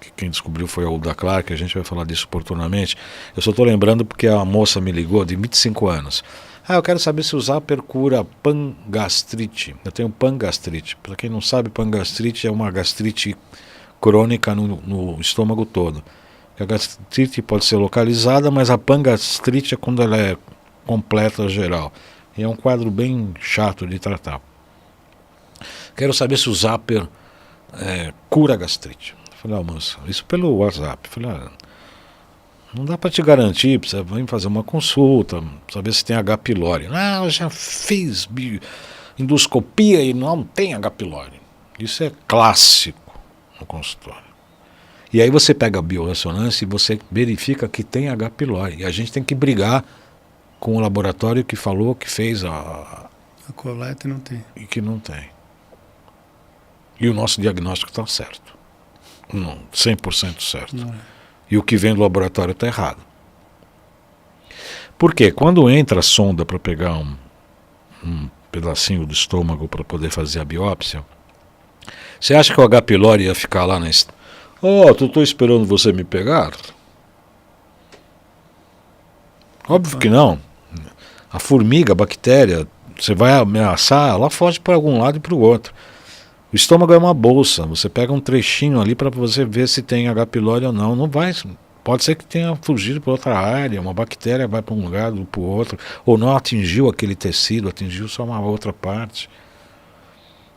que quem descobriu foi o da Clark, a gente vai falar disso oportunamente. Eu só estou lembrando porque a moça me ligou, de 25 anos. Eu quero saber se o Zapper cura pangastrite. Eu tenho pangastrite. Para quem não sabe, pangastrite é uma gastrite crônica no estômago todo. A gastrite pode ser localizada, mas a pangastrite é quando ela é completa, geral. E é um quadro bem chato de tratar. Quero saber se o Zapper cura a gastrite. Falei, moça, isso pelo WhatsApp. Falei, não dá para te garantir, precisa vir fazer uma consulta, saber se tem H. pylori. Não, eu já fiz endoscopia e não tem H. pylori. Isso é clássico no consultório. E aí você pega a biorressonância e você verifica que tem H. pylori. E a gente tem que brigar com o laboratório que falou que fez a coleta e não tem. E que não tem. E o nosso diagnóstico está certo. Não, 100% certo. Não é. E o que vem do laboratório está errado. Por quê? Quando entra a sonda para pegar um pedacinho do estômago para poder fazer a biópsia, você acha que o H. pylori ia ficar lá na... estou esperando você me pegar? Óbvio que não. A formiga, a bactéria, você vai ameaçar, ela foge para algum lado e para o outro. O estômago é uma bolsa, você pega um trechinho ali para você ver se tem H. pylori ou não. Não vai, pode ser que tenha fugido para outra área, uma bactéria vai para um lugar ou para o outro, ou não atingiu aquele tecido, atingiu só uma outra parte.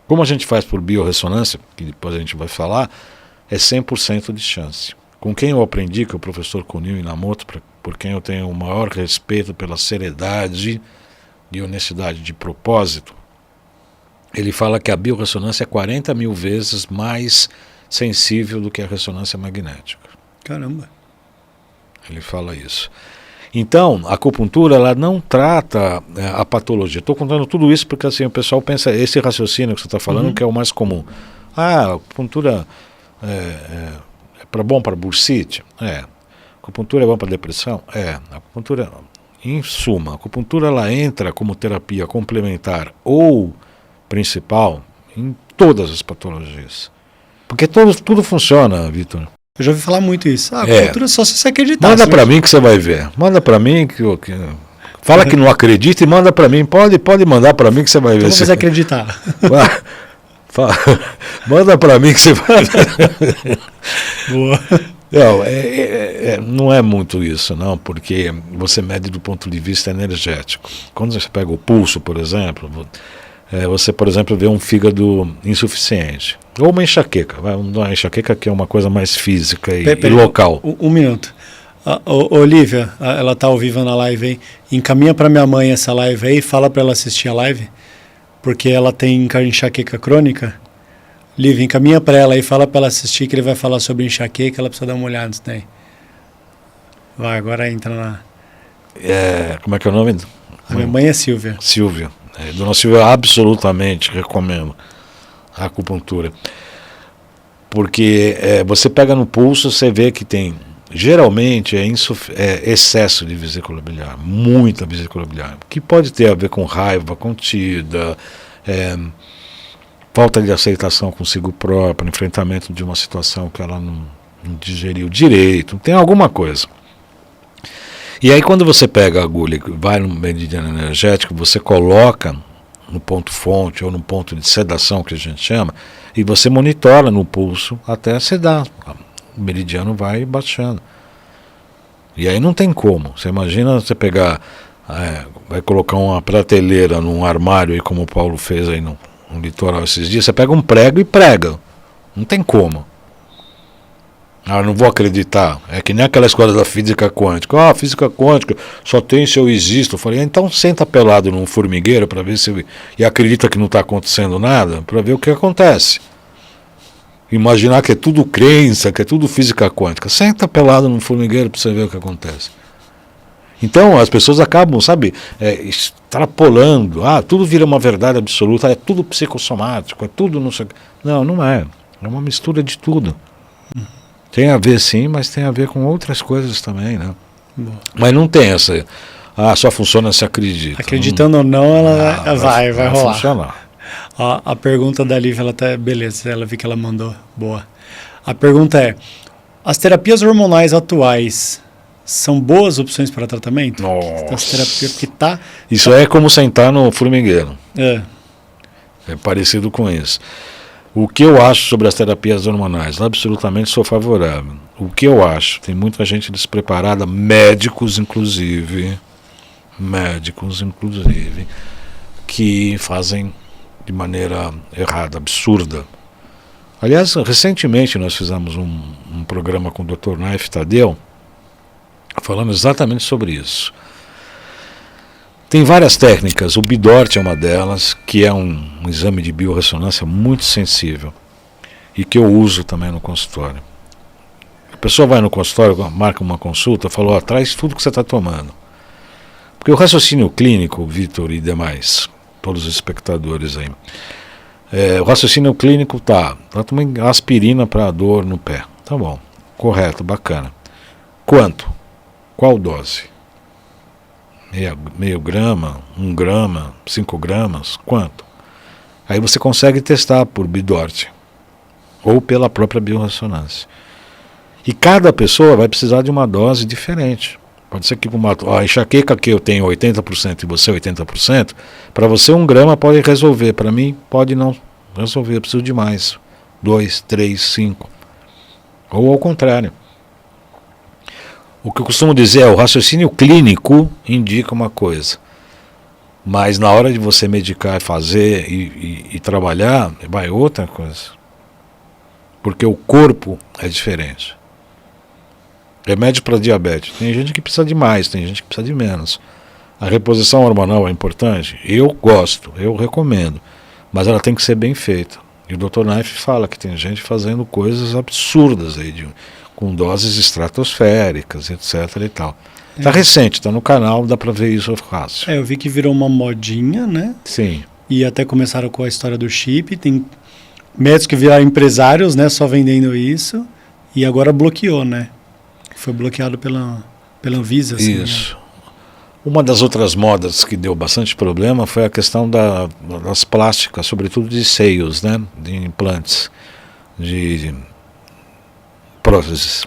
Como a gente faz por biorressonância, que depois a gente vai falar, é 100% de chance. Com quem eu aprendi, que é o professor Kunio Inamoto, por quem eu tenho o maior respeito pela seriedade e honestidade de propósito, ele fala que a biorressonância é 40 mil vezes mais sensível do que a ressonância magnética. Caramba. Ele fala isso. Então, a acupuntura ela não trata a patologia. Estou contando tudo isso porque assim, o pessoal pensa, esse raciocínio que você está falando, que é o mais comum. A acupuntura é bom para bursite? A acupuntura é bom para depressão? A acupuntura, em suma, a acupuntura ela entra como terapia complementar ou principal em todas as patologias. Porque tudo funciona, Vitor. Eu já ouvi falar muito isso. A acupuntura só se você acreditar. Manda para mim que você vai ver. Manda para mim fala que não acredita e manda para mim. Pode mandar para mim que você vai ver. Então você acreditar. Manda para mim que você vai ver. Boa. Não é muito isso, não, porque você mede do ponto de vista energético. Quando você pega o pulso, por exemplo, você, por exemplo, vê um fígado insuficiente. Ou uma enxaqueca. Uma enxaqueca que é uma coisa mais física e local. Um minuto. Olivia, ela está ao vivo na live aí. Encaminha para minha mãe essa live aí, fala para ela assistir a live, porque ela tem enxaqueca crônica. Lívia, encaminha para ela aí, fala para ela assistir, que ele vai falar sobre enxaqueca, ela precisa dar uma olhada nisso daí. Vai, agora entra na... Como é que é o nome? A minha mãe é Silvia. Silvia. Dona Silvia, absolutamente recomendo a acupuntura. Porque você pega no pulso, você vê que tem, geralmente, excesso de vesícula biliar, muita vesícula biliar, que pode ter a ver com raiva contida, falta de aceitação consigo própria, enfrentamento de uma situação que ela não digeriu direito, tem alguma coisa. E aí quando você pega a agulha e vai no meridiano energético, você coloca no ponto fonte ou no ponto de sedação que a gente chama, e você monitora no pulso até sedar. O meridiano vai baixando. E aí não tem como. Você imagina você pegar, vai colocar uma prateleira num armário, aí, como o Paulo fez aí no litoral esses dias, você pega um prego e prega. Não tem como. Não vou acreditar. É que nem aquela escola da física quântica. Física quântica só tem se eu existo. Eu falei, então senta pelado num formigueiro para ver se e acredita que não está acontecendo nada, para ver o que acontece. Imaginar que é tudo crença, que é tudo física quântica. Senta pelado num formigueiro para você ver o que acontece. Então as pessoas acabam, extrapolando. Tudo vira uma verdade absoluta, é tudo psicossomático, é tudo não sei. Não é. É uma mistura de tudo. Tem a ver sim, mas tem a ver com outras coisas também, né? Bom. Mas não tem essa, só funciona se acredita. Acreditando ou não, ela vai rolar. Funcionar. A pergunta da Lívia, ela tá, beleza, ela viu que ela mandou, boa. A pergunta é, as terapias hormonais atuais são boas opções para tratamento? Nossa. As terapias que tá... Isso é como sentar no formigueiro. É parecido com isso. O que eu acho sobre as terapias hormonais? Absolutamente sou favorável. O que eu acho? Tem muita gente despreparada, médicos inclusive, que fazem de maneira errada, absurda. Aliás, recentemente nós fizemos um programa com o Dr. Naif Tadeu, falando exatamente sobre isso. Tem várias técnicas, o Bidort é uma delas, que é um exame de biorressonância muito sensível e que eu uso também no consultório. A pessoa vai no consultório, marca uma consulta, fala, traz tudo que você está tomando. Porque o raciocínio clínico, Vitor e demais, todos os espectadores aí, o raciocínio clínico tá tomando aspirina para dor no pé. Tá bom, correto, bacana. Quanto? Qual dose? Meio grama, 1 grama, 5 gramas, quanto? Aí você consegue testar por Bidort ou pela própria biorressonância. E cada pessoa vai precisar de uma dose diferente. Pode ser que a enxaqueca que eu tenho 80% e você 80%, para você 1 grama pode resolver, para mim pode não resolver, eu preciso de mais, 2, 3, 5. Ou ao contrário. O que eu costumo dizer o raciocínio clínico indica uma coisa, mas na hora de você medicar, fazer e trabalhar, vai outra coisa. Porque o corpo é diferente. Remédio para diabetes, tem gente que precisa de mais, tem gente que precisa de menos. A reposição hormonal é importante? Eu gosto, eu recomendo, mas ela tem que ser bem feita. E o Dr. Naif fala que tem gente fazendo coisas absurdas aí, com doses estratosféricas, etc. e tal. Está recente, está no canal, dá para ver isso fácil. Eu vi que virou uma modinha, né? Sim. E até começaram com a história do chip. Tem médicos que viraram empresários, né? Só vendendo isso. E agora bloqueou, né? Foi bloqueado pela Anvisa. Assim, isso. Né? Uma das outras modas que deu bastante problema foi a questão das plásticas, sobretudo de seios, né? De implantes, de próteses.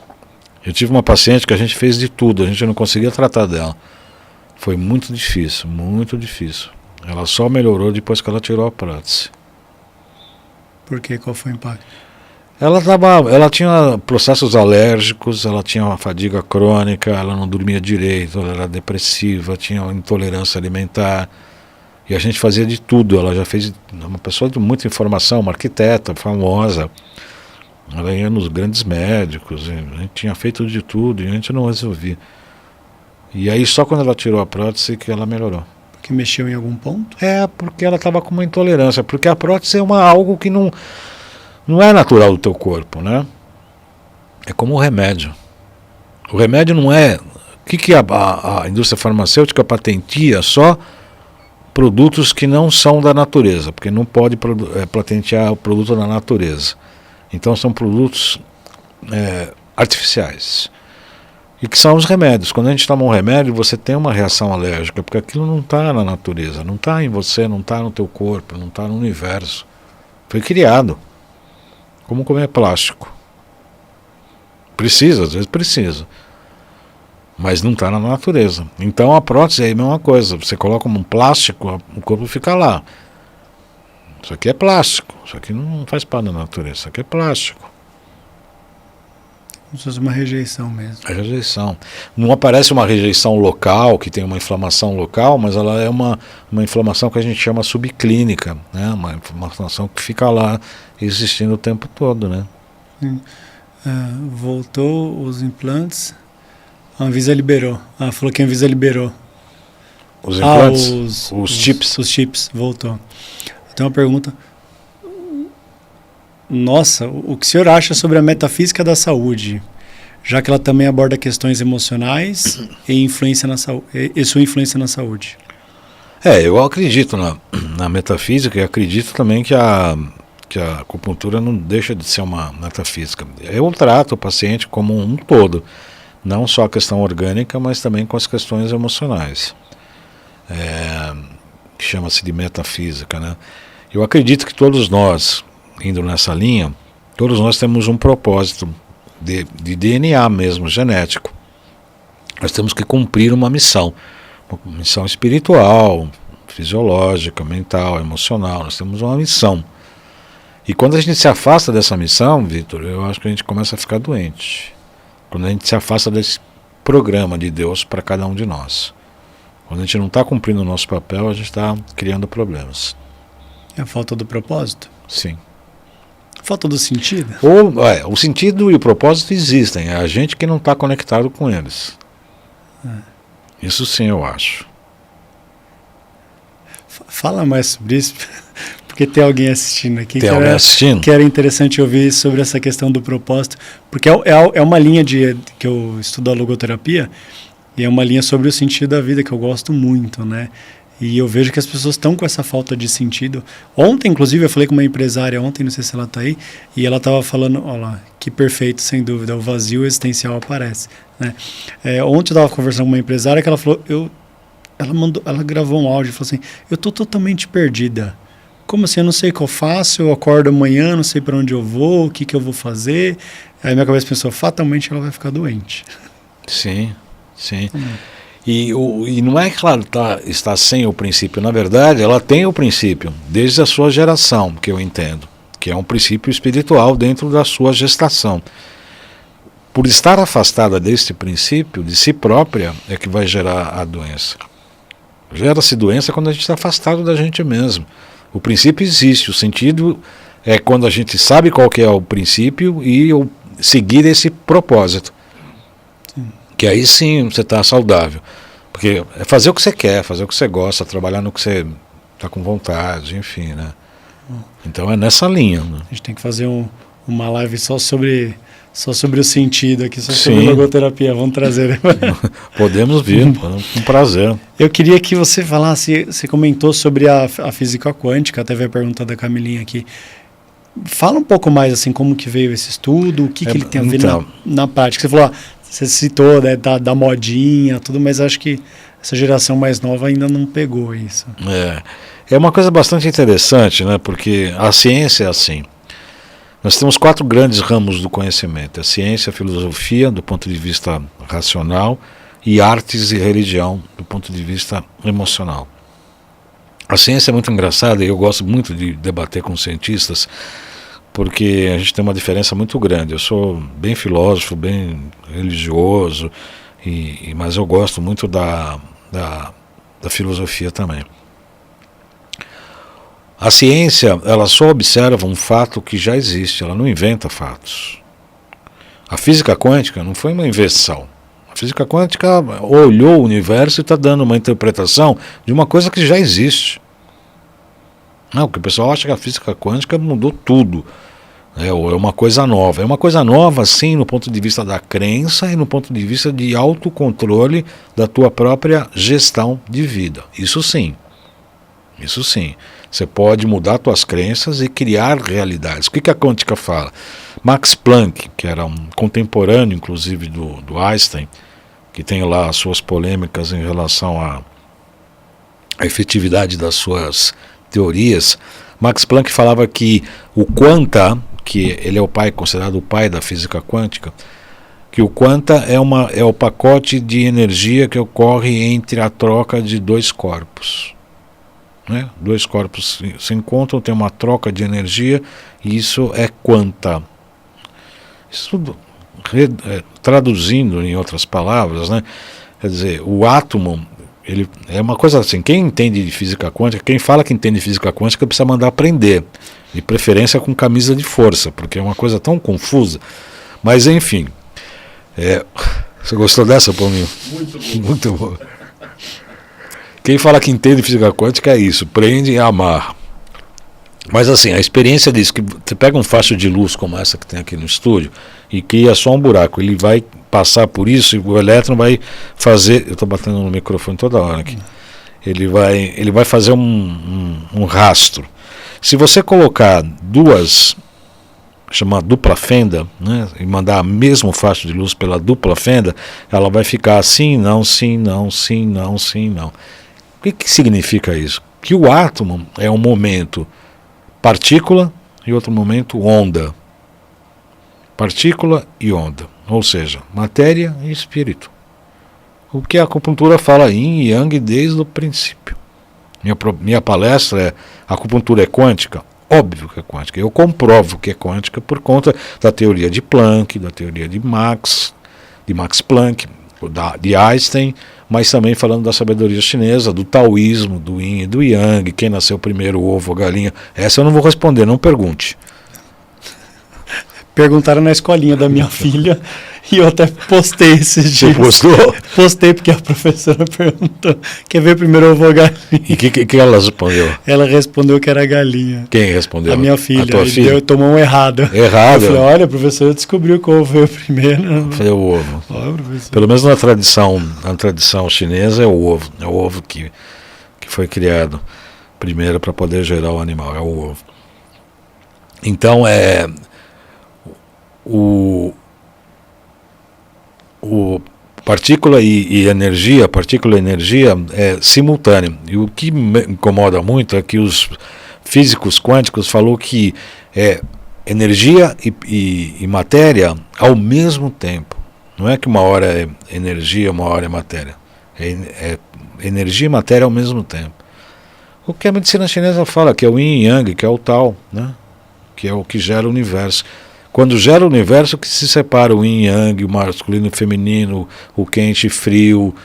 Eu tive uma paciente que a gente fez de tudo, a gente não conseguia tratar dela. Foi muito difícil, muito difícil. Ela só melhorou depois que ela tirou a prótese. Por quê? Qual foi o impacto? Ela tinha processos alérgicos, ela tinha uma fadiga crônica, ela não dormia direito, ela era depressiva, tinha uma intolerância alimentar. E a gente fazia de tudo. Ela já fez, uma pessoa de muita informação, uma arquiteta famosa. Ela ia nos grandes médicos, a gente tinha feito de tudo e a gente não resolvia. E aí só quando ela tirou a prótese que ela melhorou. Porque mexeu em algum ponto? Porque ela estava com uma intolerância, porque a prótese é algo que não é natural do teu corpo, né? É como o remédio. O remédio não é... O que a indústria farmacêutica patenteia? Só produtos que não são da natureza, porque não pode patentear o produto da natureza. Então são produtos artificiais. E que são os remédios. Quando a gente toma um remédio, você tem uma reação alérgica, porque aquilo não está na natureza, não está em você, não está no teu corpo, não está no universo. Foi criado. Como comer plástico. Precisa, às vezes precisa. Mas não está na natureza. Então a prótese é a mesma coisa. Você coloca um plástico, o corpo fica lá. Isso aqui é plástico. Isso aqui não faz parte da natureza. Isso aqui é plástico. Como se fosse uma rejeição mesmo. É rejeição. Não aparece uma rejeição local, que tem uma inflamação local, mas ela é uma inflamação que a gente chama subclínica, né? Uma inflamação que fica lá existindo o tempo todo, né? Voltou os implantes, a Anvisa liberou. Falou que a Anvisa liberou. Os implantes? Os chips? Os chips, voltou. Tem uma pergunta. Nossa, o que o senhor acha sobre a metafísica da saúde? Já que ela também aborda questões emocionais e sua influência na saúde. Eu acredito na metafísica e acredito também que a acupuntura não deixa de ser uma metafísica. Eu trato o paciente como um todo, não só a questão orgânica, mas também com as questões emocionais. Chama-se de metafísica, né? Eu acredito que todos nós, indo nessa linha, todos nós temos um propósito de DNA mesmo, genético. Nós temos que cumprir uma missão espiritual, fisiológica, mental, emocional. Nós temos uma missão. E quando a gente se afasta dessa missão, Vitor, eu acho que a gente começa a ficar doente. Quando a gente se afasta desse programa de Deus para cada um de nós. Quando a gente não está cumprindo o nosso papel, a gente está criando problemas. É a falta do propósito? Sim. Falta do sentido? O sentido e o propósito existem, é a gente que não está conectado com eles. Isso sim, eu acho. Fala mais sobre isso, porque tem alguém assistindo aqui. Tem alguém assistindo? Que era interessante ouvir sobre essa questão do propósito, porque é uma linha que eu estudo a logoterapia, e é uma linha sobre o sentido da vida que eu gosto muito, né? E eu vejo que as pessoas estão com essa falta de sentido. Ontem, inclusive, eu falei com uma empresária ontem, não sei se ela está aí, e ela estava falando, olha lá, que perfeito, sem dúvida, o vazio existencial aparece, né? Ontem eu estava conversando com uma empresária que ela falou, ela gravou um áudio e falou assim, eu estou totalmente perdida. Como assim? Eu não sei o que eu faço, eu acordo amanhã, não sei para onde eu vou, o que eu vou fazer. Aí minha cabeça pensou, fatalmente ela vai ficar doente. Sim, sim. E não é que ela está sem o princípio, na verdade ela tem o princípio, desde a sua geração, que eu entendo, que é um princípio espiritual dentro da sua gestação. Por estar afastada deste princípio, de si própria, é que vai gerar a doença. Gera-se doença quando a gente está afastado da gente mesmo. O princípio existe, o sentido é quando a gente sabe qual que é o princípio e seguir esse propósito. Que aí sim você está saudável. Porque é fazer o que você quer, fazer o que você gosta, trabalhar no que você está com vontade, enfim, né? Então é nessa linha. Né? A gente tem que fazer uma live só sobre o sentido aqui, só sobre logoterapia. Vamos trazer. Podemos vir, um prazer. Eu queria que você falasse, você comentou sobre a física quântica, até veio a pergunta da Camilinha aqui. Fala um pouco mais assim, como que veio esse estudo, o que ele tem a ver na prática. Você falou, você citou, né, da modinha, tudo, mas acho que essa geração mais nova ainda não pegou isso. É uma coisa bastante interessante, né, porque a ciência é assim. Nós temos 4 grandes ramos do conhecimento: a ciência, a filosofia, do ponto de vista racional, e artes e religião, do ponto de vista emocional. A ciência é muito engraçada e eu gosto muito de debater com cientistas, porque a gente tem uma diferença muito grande. Eu sou bem filósofo, bem religioso, mas eu gosto muito da filosofia também. A ciência, ela só observa um fato que já existe, ela não inventa fatos. A física quântica não foi uma invenção. A física quântica olhou o universo e está dando uma interpretação de uma coisa que já existe. Não, porque o pessoal acha que a física quântica mudou tudo. Ou é uma coisa nova. É uma coisa nova, sim, no ponto de vista da crença e no ponto de vista de autocontrole da tua própria gestão de vida. Isso sim. Isso sim. Você pode mudar suas crenças e criar realidades. O que a quântica fala? Max Planck, que era um contemporâneo, inclusive, do Einstein, que tem lá as suas polêmicas em relação à efetividade das suas teorias. Max Planck falava que o quanta, que ele é o pai, considerado o pai da física quântica, que o quanta é o pacote de energia que ocorre entre a troca de 2 corpos. Né? 2 corpos se encontram, tem uma troca de energia, e isso é quanta. Isso, traduzindo em outras palavras, né? Quer dizer, o átomo, ele é uma coisa assim, quem entende de física quântica, quem fala que entende de física quântica precisa mandar aprender, de preferência com camisa de força, porque é uma coisa tão confusa. Mas enfim, você gostou dessa, Paulinho? Muito bom. Muito bom. Quem fala que entende física quântica é isso, prende e amarra. Mas assim, a experiência diz que você pega um faixa de luz como essa que tem aqui no estúdio e cria só um buraco, ele vai passar por isso e o elétron vai fazer, eu estou batendo no microfone toda hora aqui, ele vai fazer um rastro. Se você colocar 2, chama dupla fenda, né, e mandar a mesma faixa de luz pela dupla fenda, ela vai ficar sim, não, sim, não, sim, não, sim, não. O que significa isso? Que o átomo é um momento partícula e outro momento onda. Partícula e onda. Ou seja, matéria e espírito. O que a acupuntura fala yin e yang desde o princípio. Minha palestra é: a acupuntura é quântica? óbvio que é quântica. Eu comprovo que é quântica por conta da teoria de Planck, da teoria de Max Planck, de Einstein, mas também falando da sabedoria chinesa, do taoísmo, do yin e do yang, quem nasceu primeiro, o ovo ou a galinha. Essa eu não vou responder, não pergunte. Perguntaram na escolinha da minha filha e eu até postei esses dias. Você postou? Postei porque a professora perguntou, quer ver primeiro ovo ou a galinha? E que ela respondeu? Ela respondeu que era galinha. Quem respondeu? A minha filha. A tua filha? Tomou um errado. Errado? Eu falei, olha, a professora descobriu que o ovo veio primeiro. Foi o ovo. Olha, professor. Pelo menos na tradição chinesa é o ovo. É o ovo que foi criado primeiro para poder gerar o animal. É o ovo. Então, o partícula e energia é simultâneo. E o que me incomoda muito é que os físicos quânticos falou que é energia e matéria ao mesmo tempo. Não é que uma hora é energia, uma hora é matéria. É energia e matéria ao mesmo tempo. O que a medicina chinesa fala, que é o yin e yang, que é o Tao, né? Que é o que gera o universo. Quando gera o universo, que se separa o yin e yang, o masculino e o feminino, o quente e frio.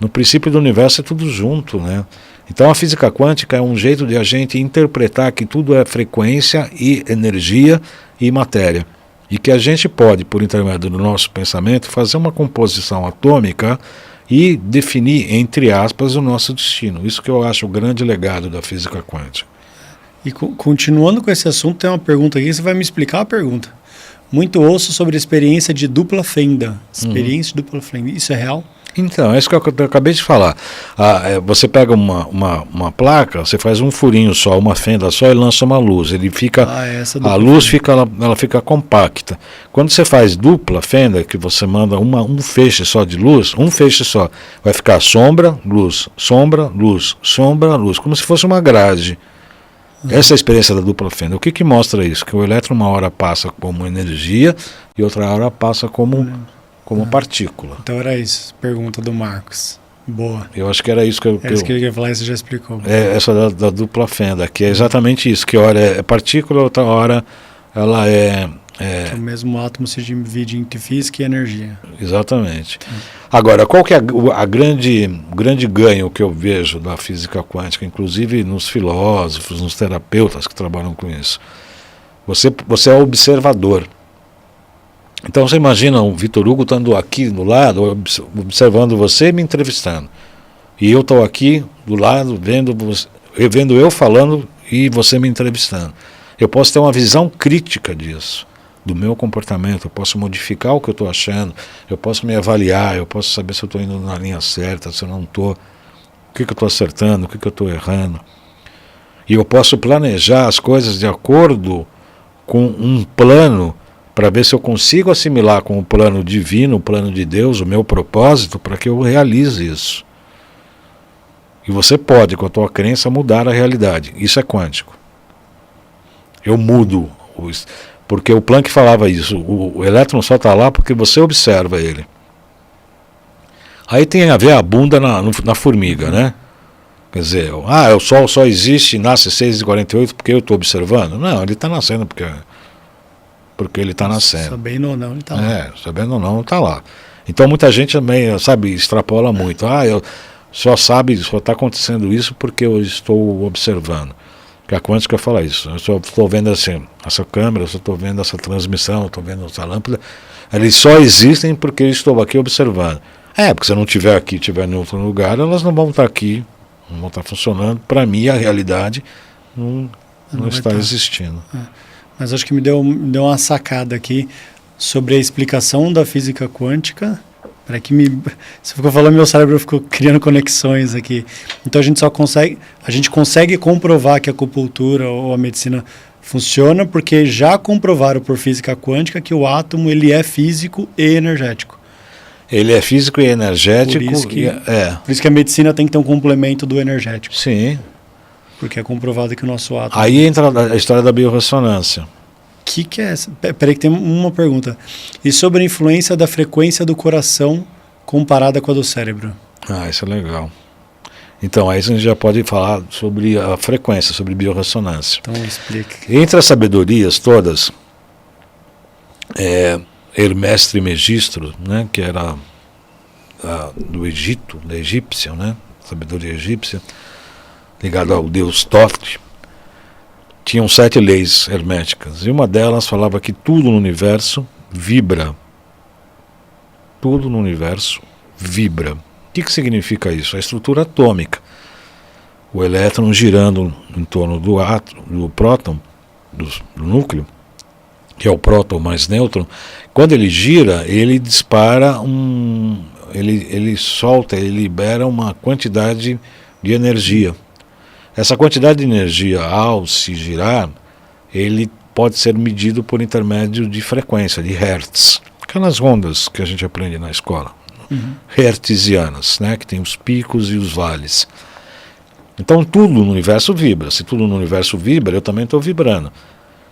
No princípio do universo é tudo junto, né? Então a física quântica é um jeito de a gente interpretar que tudo é frequência e energia e matéria. E que a gente pode, por intermédio do nosso pensamento, fazer uma composição atômica e definir, entre aspas, o nosso destino. Isso que eu acho o grande legado da física quântica. E continuando com esse assunto, tem uma pergunta aqui, você vai me explicar a pergunta. Muito ouço sobre a experiência de dupla fenda. Experiência de dupla fenda, isso é real? Então, é isso que eu acabei de falar. Você pega uma placa, você faz um furinho só, uma fenda só e lança uma luz. A luz ela fica compacta. Quando você faz dupla fenda, que você manda um feixe só de luz, um feixe só, vai ficar sombra, luz, sombra, luz, sombra, luz, como se fosse uma grade. Essa é a experiência da dupla fenda. O que mostra isso? Que o elétron uma hora passa como energia e outra hora passa como partícula. Então era isso, pergunta do Marcos. Boa. Eu acho que era isso que eu... isso que ele ia falar e você já explicou. Essa da dupla fenda, que é exatamente isso, que hora é partícula, outra hora ela que o mesmo átomo se divide entre física e energia. Exatamente. Agora, qual que é o grande ganho que eu vejo da física quântica, inclusive nos filósofos, nos terapeutas que trabalham com isso? Você é observador. Então você imagina o Vitor Hugo estando aqui do lado, observando você e me entrevistando. E eu estou aqui do lado, vendo eu falando e você me entrevistando. Eu posso ter uma visão crítica disso, do meu comportamento, eu posso modificar o que eu estou achando, eu posso me avaliar, eu posso saber se eu estou indo na linha certa, se eu não estou, o que eu estou acertando, o que eu estou errando. E eu posso planejar as coisas de acordo com um plano, para ver se eu consigo assimilar com o plano divino, o plano de Deus, o meu propósito, para que eu realize isso. E você pode, com a tua crença, mudar a realidade. Isso é quântico. Eu mudo. Porque o Planck falava isso. O elétron só está lá porque você observa ele. Aí tem a ver a bunda na formiga, né? Quer dizer, o Sol só existe e nasce 6h48 porque eu estou observando? Não, ele está nascendo porque ele está nascendo. Sabendo ou não, ele está lá. Sabendo ou não, está lá. Então muita gente também, extrapola muito. Eu só está acontecendo isso porque eu estou observando. Que a quântica fala isso. Eu só estou vendo assim, essa câmera, eu só estou vendo essa transmissão, estou vendo essa lâmpada. Eles só existem porque eu estou aqui observando. Porque se eu não estiver aqui, estiver em outro lugar, elas não vão estar aqui, não vão estar funcionando. Para mim, a realidade não está existindo. Mas acho que me deu uma sacada aqui sobre a explicação da física quântica. Você ficou falando, meu cérebro ficou criando conexões aqui. Então a gente consegue comprovar que a acupuntura ou a medicina funciona porque já comprovaram por física quântica que o átomo ele é físico e energético. Ele é físico e energético. Por isso que a medicina tem que ter um complemento do energético. Sim. Porque é comprovado que o nosso átomo... Aí entra a história da biorressonância. Que é essa? Peraí que tem uma pergunta. E sobre a influência da frequência do coração comparada com a do cérebro? Isso é legal. Então, aí a gente já pode falar sobre a frequência, sobre biorressonância. Então, explique. Entre as sabedorias todas, Hermes Trismegisto, né, que era do Egito, da egípcia, né, sabedoria egípcia, ligada ao deus Thoth, tinham 7 leis herméticas. E uma delas falava que tudo no universo vibra. Tudo no universo vibra. O que significa isso? A estrutura atômica. O elétron girando em torno do próton, do núcleo, que é o próton mais nêutron. Quando ele gira, ele dispara ele solta, ele libera uma quantidade de energia. Essa quantidade de energia, ao se girar, ele pode ser medido por intermédio de frequência, de hertz. Aquelas ondas que a gente aprende na escola. Hertzianas, né, que tem os picos e os vales. Então tudo no universo vibra. Se tudo no universo vibra, eu também estou vibrando.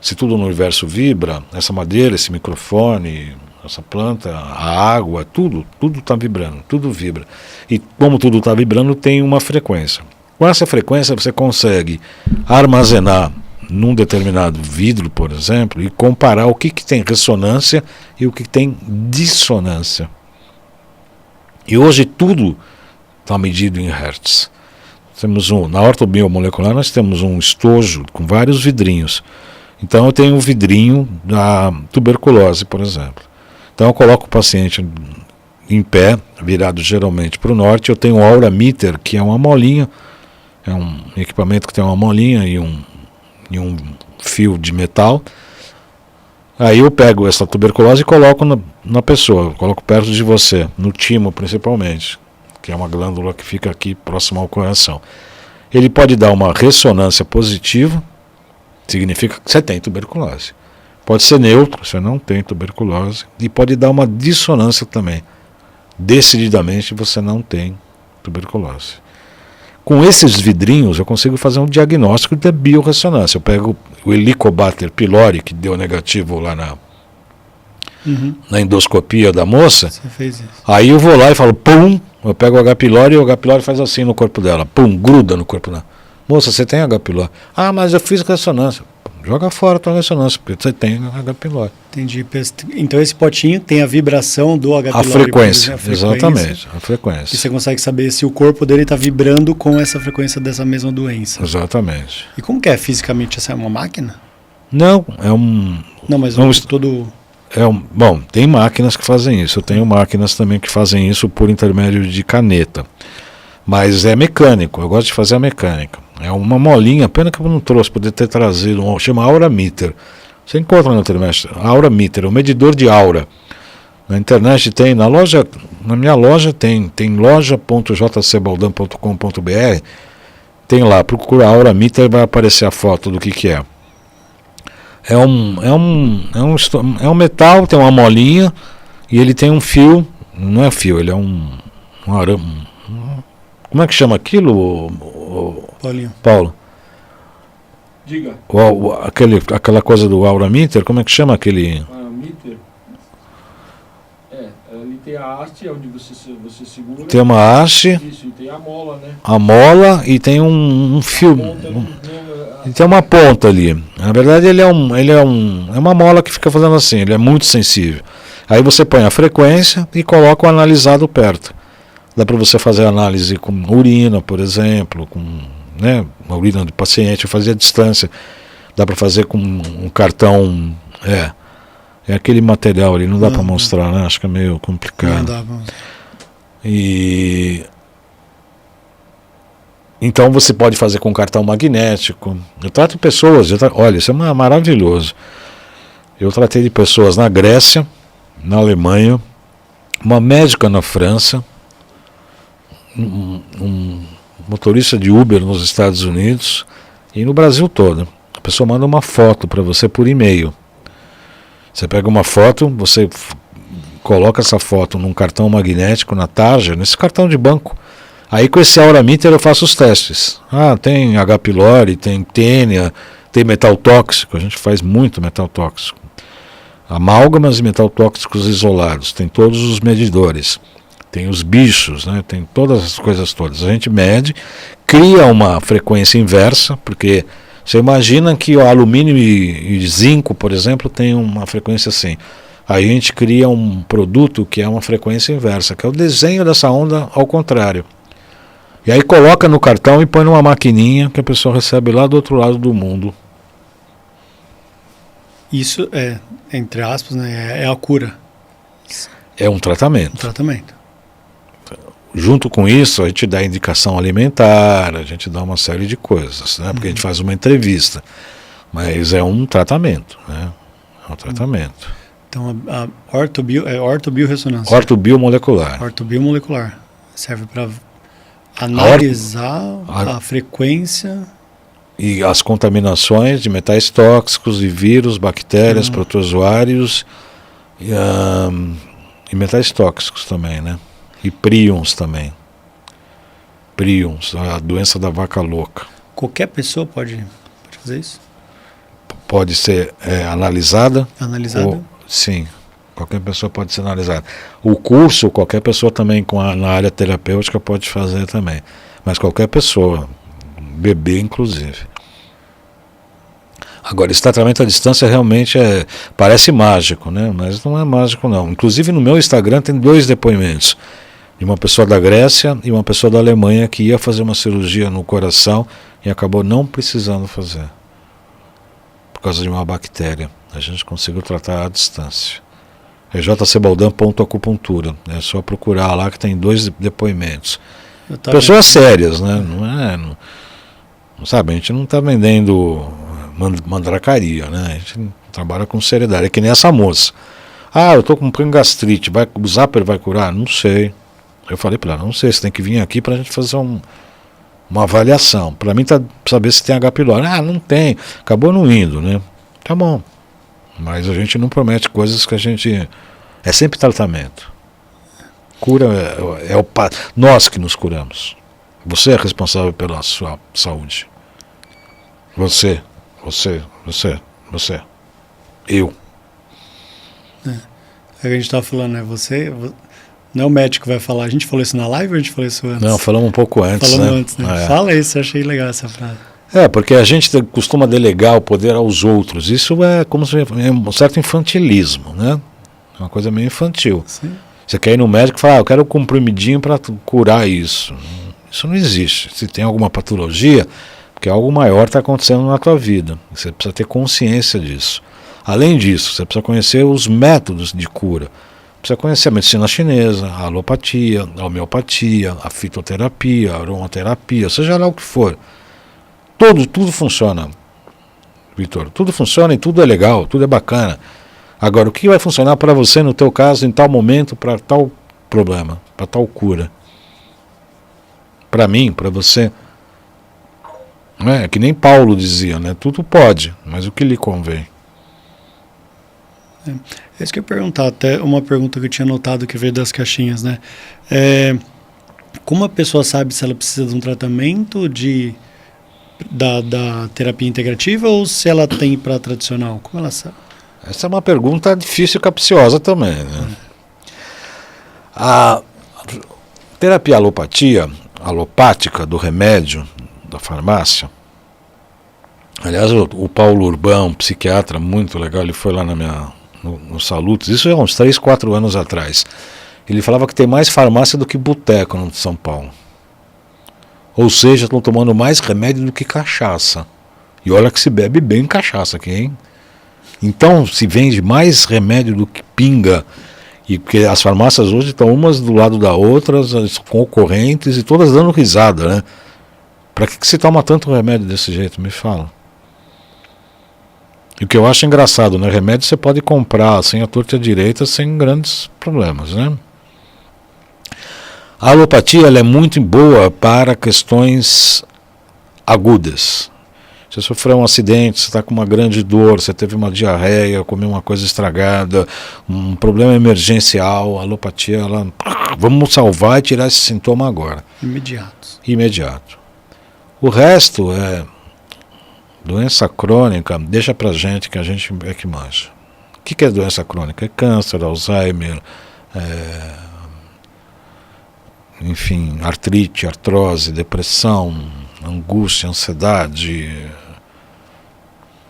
Se tudo no universo vibra, essa madeira, esse microfone, essa planta, a água, tudo está vibrando, tudo vibra. E como tudo está vibrando, tem uma frequência. Com essa frequência você consegue armazenar num determinado vidro, por exemplo, e comparar o que tem ressonância e o que tem dissonância. E hoje tudo está medido em hertz. Na ortobiomolecular nós temos um estojo com vários vidrinhos. Então eu tenho um vidrinho da tuberculose, por exemplo. Então eu coloco o paciente em pé, virado geralmente para o norte. Eu tenho um aurameter, que é uma molinha, é um equipamento que tem uma molinha e um fio de metal. Aí eu pego essa tuberculose e coloco na pessoa, coloco perto de você, no timo principalmente, que é uma glândula que fica aqui próximo ao coração. Ele pode dar uma ressonância positiva, significa que você tem tuberculose. Pode ser neutro, você não tem tuberculose, e pode dar uma dissonância também. Decididamente você não tem tuberculose. Com esses vidrinhos eu consigo fazer um diagnóstico de biorressonância. Eu pego o Helicobacter pylori, que deu negativo lá na endoscopia da moça. Você fez isso. Aí eu vou lá e falo, pum, eu pego o H. pylori e o H. pylori faz assim no corpo dela. Pum, gruda no corpo dela. Moça, você tem H. pylori? Ah, mas eu fiz ressonância. Joga fora a tua ressonância, porque você tem H. pylori. Entendi. Então esse potinho tem a vibração do H. pylori. A frequência, exatamente, a frequência. E você consegue saber se o corpo dele está vibrando com essa frequência dessa mesma doença. Exatamente. E como que é fisicamente? Essa é uma máquina? Não, é um... Não, mas todo... Bom, tem máquinas que fazem isso. Eu tenho máquinas também que fazem isso por intermédio de caneta. Mas é mecânico, eu gosto de fazer a mecânica. É uma molinha, pena que eu não trouxe, poderia ter trazido, chama aurameter. Você encontra na internet, aurameter, o medidor de aura. Na internet tem, na minha loja tem loja.jcbaldan.com.br, tem lá, procura aurameter e vai aparecer a foto do que é. É um metal, tem uma molinha, e ele tem um fio, não é fio, ele é um arame. Como é que chama aquilo, Paulo? Diga. Aquela coisa do aurameter, como é que chama aquele? Aurameter? Ali tem a haste, onde você segura. Tem uma haste. Isso, e tem a mola, né? A mola e tem um fio. E tem uma ponta ali. Na verdade é uma mola que fica fazendo assim, ele é muito sensível. Aí você põe a frequência e coloca o analisado perto. Dá para você fazer análise com urina, por exemplo, com uma urina do paciente, fazer a distância. Dá para fazer com um cartão. É aquele material ali, não dá para mostrar, né? Acho que é meio complicado. Não dá pra mostrar. Então você pode fazer com cartão magnético. Eu trato pessoas, olha, isso é maravilhoso. Eu tratei de pessoas na Grécia, na Alemanha, uma médica na França, um motorista de Uber nos Estados Unidos e no Brasil todo. A pessoa manda uma foto para você por e-mail. Você pega uma foto, você coloca essa foto num cartão magnético, na tarja, nesse cartão de banco. Aí com esse aurameter eu faço os testes. Tem H. pylori, tem tênia, tem metal tóxico, a gente faz muito metal tóxico. Amálgamas e metal tóxicos isolados, tem todos os medidores. tem os bichos, né? Tem todas as coisas todas. A gente mede, cria uma frequência inversa, porque você imagina que o alumínio e zinco, por exemplo, tem uma frequência assim. Aí a gente cria um produto que é uma frequência inversa, que é o desenho dessa onda ao contrário. E aí coloca no cartão e põe numa maquininha que a pessoa recebe lá do outro lado do mundo. Isso é, entre aspas, né, é a cura. É um tratamento. Um tratamento. Junto com isso, a gente dá indicação alimentar, a gente dá uma série de coisas, né? Porque a gente faz uma entrevista. Mas é um tratamento, né? É um tratamento. Então, a ortobiorressonância. Ortobiomolecular. Ortobiomolecular. Serve para analisar a frequência... E as contaminações de metais tóxicos e vírus, bactérias, protozoários e metais tóxicos também, né? E príons também. Príons, a doença da vaca louca. Qualquer pessoa pode fazer isso? Pode ser analisada. Analisada? Sim, qualquer pessoa pode ser analisada. O curso, qualquer pessoa também na área terapêutica pode fazer também. Mas qualquer pessoa, bebê inclusive. Agora, esse tratamento à distância realmente parece mágico, né? Mas não é mágico não. Inclusive no meu Instagram tem 2 depoimentos. De uma pessoa da Grécia e uma pessoa da Alemanha que ia fazer uma cirurgia no coração e acabou não precisando fazer. Por causa de uma bactéria. A gente conseguiu tratar à distância. É jcbaldan.acupuntura. É só procurar lá que tem 2 depoimentos. Pessoas sérias, né? Não sabe, a gente não está vendendo mandracaria, né? A gente trabalha com seriedade. É que nem essa moça. Eu estou com gastrite, o Zapper vai curar? Não sei. Eu falei para ela, não sei, você tem que vir aqui para a gente fazer uma avaliação. Para mim, tá saber se tem H. pylori. Não tem. Acabou não indo, né? Tá bom. Mas a gente não promete coisas que a gente... É sempre tratamento. Cura nós que nos curamos. Você é responsável pela sua saúde. Você. Eu. É que a gente estava falando, né? Você... Não é o médico que vai falar. A gente falou isso na live ou a gente falou isso antes? Não, falamos um pouco antes. Falamos antes, né? Fala isso, eu achei legal essa frase. Porque a gente costuma delegar o poder aos outros. Isso é como se é um certo infantilismo, né? É uma coisa meio infantil. Sim. Você quer ir no médico e falar, eu quero um comprimidinho para curar isso. Isso não existe. Se tem alguma patologia, porque algo maior está acontecendo na tua vida. Você precisa ter consciência disso. Além disso, você precisa conhecer os métodos de cura. Precisa conhecer a medicina chinesa, a alopatia, a homeopatia, a fitoterapia, a aromaterapia, seja lá o que for. Tudo funciona, Vitor. Tudo funciona e tudo é legal, tudo é bacana. Agora, o que vai funcionar para você, no teu caso, em tal momento, para tal problema, para tal cura? Para mim, para você. É que nem Paulo dizia, né? Tudo pode, mas o que lhe convém? É isso que eu ia perguntar, até uma pergunta que eu tinha notado que veio das caixinhas, né? Como a pessoa sabe se ela precisa de um tratamento da terapia integrativa ou se ela tem para tradicional? Como ela sabe? Essa é uma pergunta difícil e capciosa também, né? A terapia alopática do remédio, da farmácia. Aliás, o Paulo Urbão, um psiquiatra muito legal, ele foi lá no Salutos, isso é uns 3, 4 anos atrás. Ele falava que tem mais farmácia do que boteco no São Paulo. Ou seja, estão tomando mais remédio do que cachaça. E olha que se bebe bem cachaça aqui, hein? Então se vende mais remédio do que pinga. E porque as farmácias hoje estão umas do lado da outra, as concorrentes, e todas dando risada, né? Para que se toma tanto remédio desse jeito? Me fala. E o que eu acho engraçado, né? Remédio você pode comprar sem a torta direita, sem grandes problemas, né? A alopatia ela é muito boa para questões agudas. Você sofreu um acidente, você está com uma grande dor, você teve uma diarreia, comeu uma coisa estragada, um problema emergencial, a alopatia, vamos salvar e tirar esse sintoma agora. Imediato. O resto é doença crônica, deixa pra gente que a gente é que manja. O que é doença crônica? É câncer, Alzheimer, enfim, artrite, artrose, depressão, angústia, ansiedade,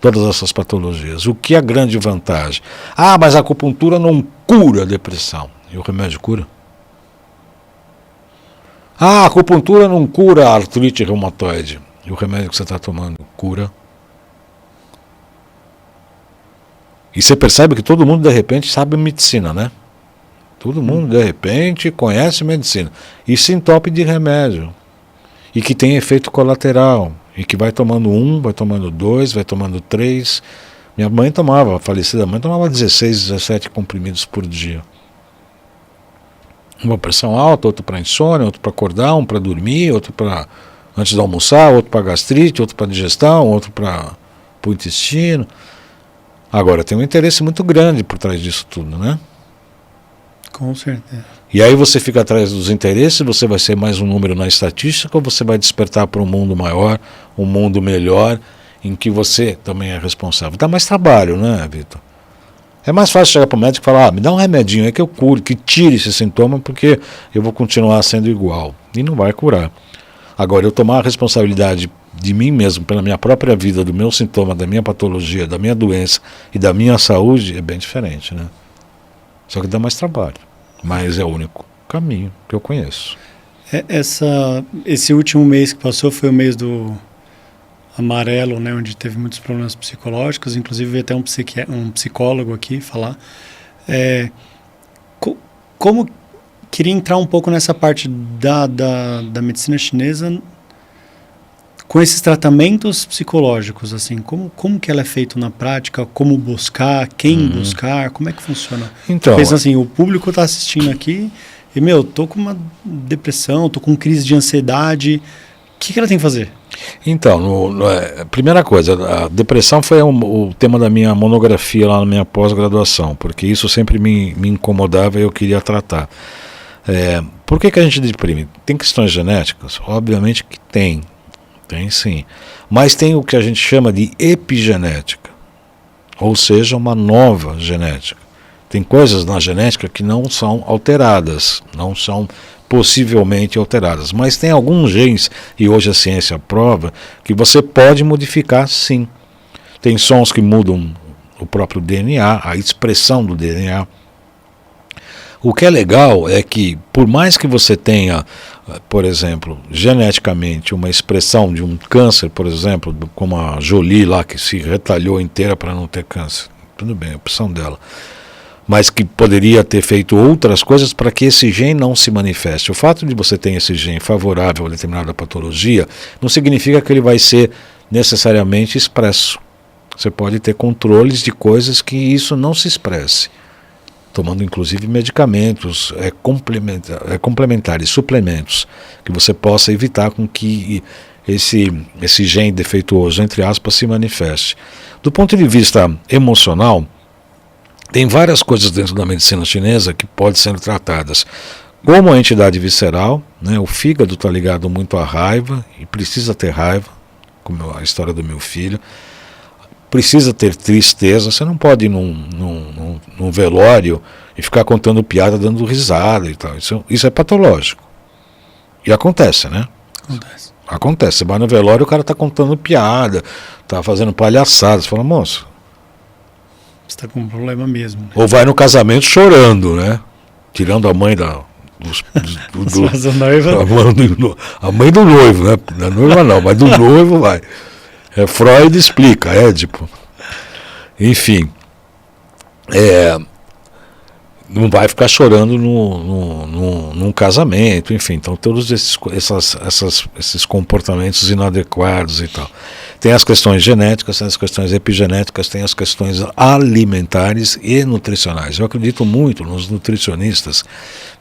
todas essas patologias. O que é a grande vantagem? Ah, mas a acupuntura não cura a depressão. E o remédio cura? Ah, a acupuntura não cura a artrite reumatoide. E o remédio que você está tomando cura? E você percebe que todo mundo, de repente, sabe medicina, né? Todo mundo, de repente, conhece medicina. E se entope de remédio. E que tem efeito colateral. E que vai tomando 1, vai tomando 2, vai tomando 3. Minha mãe tomava, a falecida mãe, tomava 16, 17 comprimidos por dia. Uma pressão alta, outro para insônia, outro para acordar, um para dormir, outro para antes de almoçar, outro para gastrite, outro para digestão, outro para o intestino. Agora, tem um interesse muito grande por trás disso tudo, né? Com certeza. E aí você fica atrás dos interesses, você vai ser mais um número na estatística, ou você vai despertar para um mundo maior, um mundo melhor, em que você também é responsável. Dá mais trabalho, né, Vitor? É mais fácil chegar para o médico e falar, me dá um remedinho aí que eu cure, que tire esse sintoma, porque eu vou continuar sendo igual. E não vai curar. Agora, eu tomar a responsabilidade de mim mesmo, pela minha própria vida, do meu sintoma, da minha patologia, da minha doença e da minha saúde, é bem diferente, né? Só que dá mais trabalho. Mas é o único caminho que eu conheço. Esse último mês que passou foi o mês do amarelo, né, onde teve muitos problemas psicológicos, inclusive veio até um psicólogo aqui falar. Como queria entrar um pouco nessa parte da medicina chinesa com esses tratamentos psicológicos, assim, como que ela é feita na prática, como buscar, quem buscar, como é que funciona? Então, Pensa assim, o público está assistindo aqui e, tô com uma depressão, tô com crise de ansiedade, o que ela tem que fazer? Então, primeira coisa, a depressão foi o tema da minha monografia lá na minha pós-graduação, porque isso sempre me incomodava e eu queria tratar. Por que a gente deprime? Tem questões genéticas? Obviamente que tem sim, mas tem o que a gente chama de epigenética, ou seja, uma nova genética. Tem coisas na genética que não são alteradas, não são possivelmente alteradas, mas tem alguns genes, e hoje a ciência prova, que você pode modificar sim. Tem sons que mudam o próprio DNA, a expressão do DNA. O que é legal é que, por mais que você tenha, por exemplo, geneticamente uma expressão de um câncer, por exemplo, como a Jolie lá, que se retalhou inteira para não ter câncer, tudo bem, é a opção dela, mas que poderia ter feito outras coisas para que esse gene não se manifeste. O fato de você ter esse gene favorável a determinada patologia não significa que ele vai ser necessariamente expresso. Você pode ter controles de coisas que isso não se expresse, tomando inclusive medicamentos complementares, suplementos, que você possa evitar com que esse gene defeituoso, entre aspas, se manifeste. Do ponto de vista emocional, tem várias coisas dentro da medicina chinesa que podem ser tratadas. Como a entidade visceral, né, o fígado está ligado muito à raiva, e precisa ter raiva, como a história do meu filho. Precisa ter tristeza, você não pode ir num velório e ficar contando piada, dando risada e tal. Isso é patológico. E acontece, né? Acontece. Você vai no velório, o cara está contando piada, está fazendo palhaçada. Você fala, moço, você está com um problema mesmo. Né? Ou vai no casamento chorando, né? Tirando a mãe a mãe do noivo, né? Da noiva não, mas do noivo vai. Freud explica, Édipo. Enfim, não vai ficar chorando num casamento, enfim. Então, todos esses comportamentos inadequados e tal. Tem as questões genéticas, tem as questões epigenéticas, tem as questões alimentares e nutricionais. Eu acredito muito nos nutricionistas,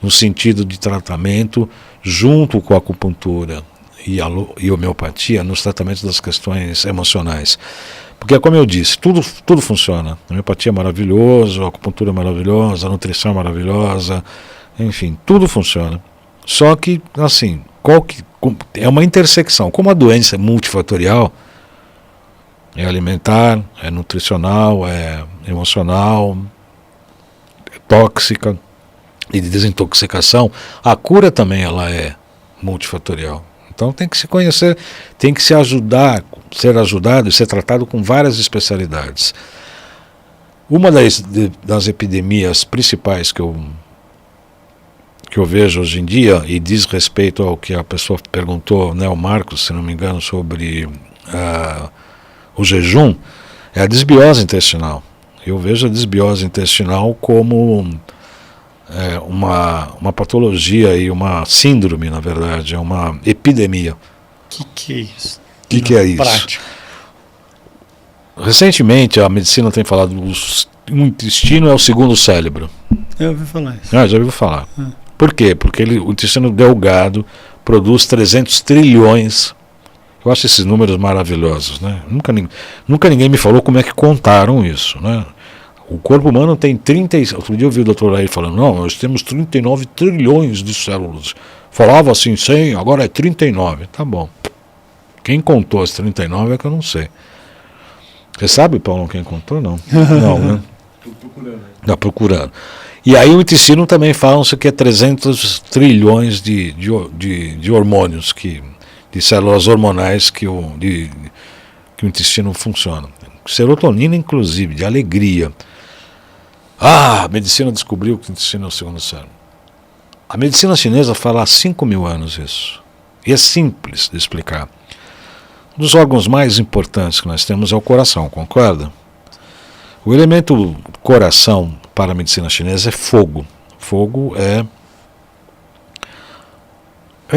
no sentido de tratamento, junto com a acupuntura e homeopatia, nos tratamentos das questões emocionais. Porque, como eu disse, tudo funciona. A homeopatia é maravilhosa, a acupuntura é maravilhosa, a nutrição é maravilhosa, enfim, tudo funciona. Só que, assim, é uma intersecção. Como a doença é multifatorial, é alimentar, é nutricional, é emocional, é tóxica, e de desintoxicação, a cura também ela é multifatorial. Então tem que se conhecer, tem que se ajudar, ser ajudado e ser tratado com várias especialidades. Uma das epidemias principais que eu vejo hoje em dia, e diz respeito ao que a pessoa perguntou, né, o Marcos, se não me engano, sobre o jejum, é a desbiose intestinal. Eu vejo a desbiose intestinal como uma patologia e uma síndrome, na verdade, é uma epidemia. Que é isso? O que é isso? Prática. Recentemente a medicina tem falado que o intestino é o segundo cérebro. Eu ouvi falar isso. Já ouviu falar. Por quê? Porque o intestino delgado produz 300 trilhões. Eu acho esses números maravilhosos, né? Nunca ninguém me falou como é que contaram isso, né? O corpo humano tem 30... Outro dia eu vi o doutor aí falando, não, nós temos 39 trilhões de células. Falava assim 100, agora é 39. Tá bom. Quem contou as 39 é que eu não sei. Você sabe, Paulo, quem contou? Não. Não, né? Estou procurando. Está procurando. E aí o intestino também falam-se que é 300 trilhões de hormônios, de células hormonais que o intestino funciona. Serotonina, inclusive, de alegria. A medicina descobriu que o intestino é o segundo cérebro. A medicina chinesa fala há 5.000 anos isso. E é simples de explicar. Um dos órgãos mais importantes que nós temos é o coração, concorda? O elemento coração para a medicina chinesa é fogo. Fogo é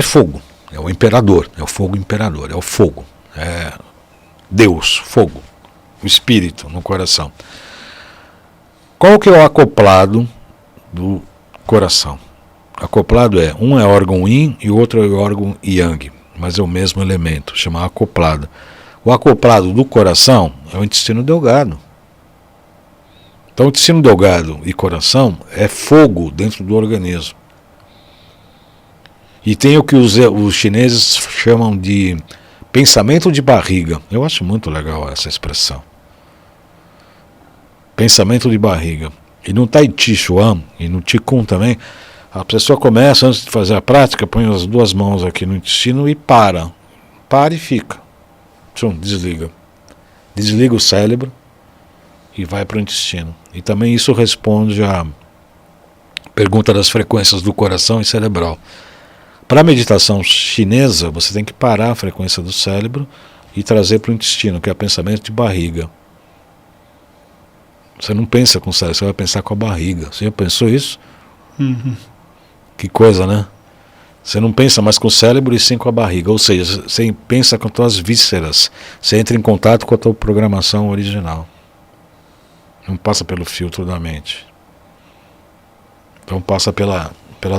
fogo. É o imperador. É o fogo imperador. É o fogo. É Deus, fogo. O espírito no coração. Qual que é o acoplado do coração? Acoplado um é órgão yin e o outro é órgão yang, mas é o mesmo elemento, chama acoplado. O acoplado do coração é o intestino delgado. Então o intestino delgado e coração é fogo dentro do organismo. E tem o que os chineses chamam de pensamento de barriga. Eu acho muito legal essa expressão. Pensamento de barriga. E no Tai Chi Chuan e no Qigong também, a pessoa começa, antes de fazer a prática, põe as duas mãos aqui no intestino e para. Para e fica. Desliga. Desliga o cérebro e vai para o intestino. E também isso responde à pergunta das frequências do coração e cerebral. Para a meditação chinesa, você tem que parar a frequência do cérebro e trazer para o intestino, que é o pensamento de barriga. Você não pensa com o cérebro, você vai pensar com a barriga. Você já pensou isso? Uhum. Que coisa, né? Você não pensa mais com o cérebro e sim com a barriga. Ou seja, você pensa com as tuas vísceras. Você entra em contato com a tua programação original. Não passa pelo filtro da mente. Então passa pela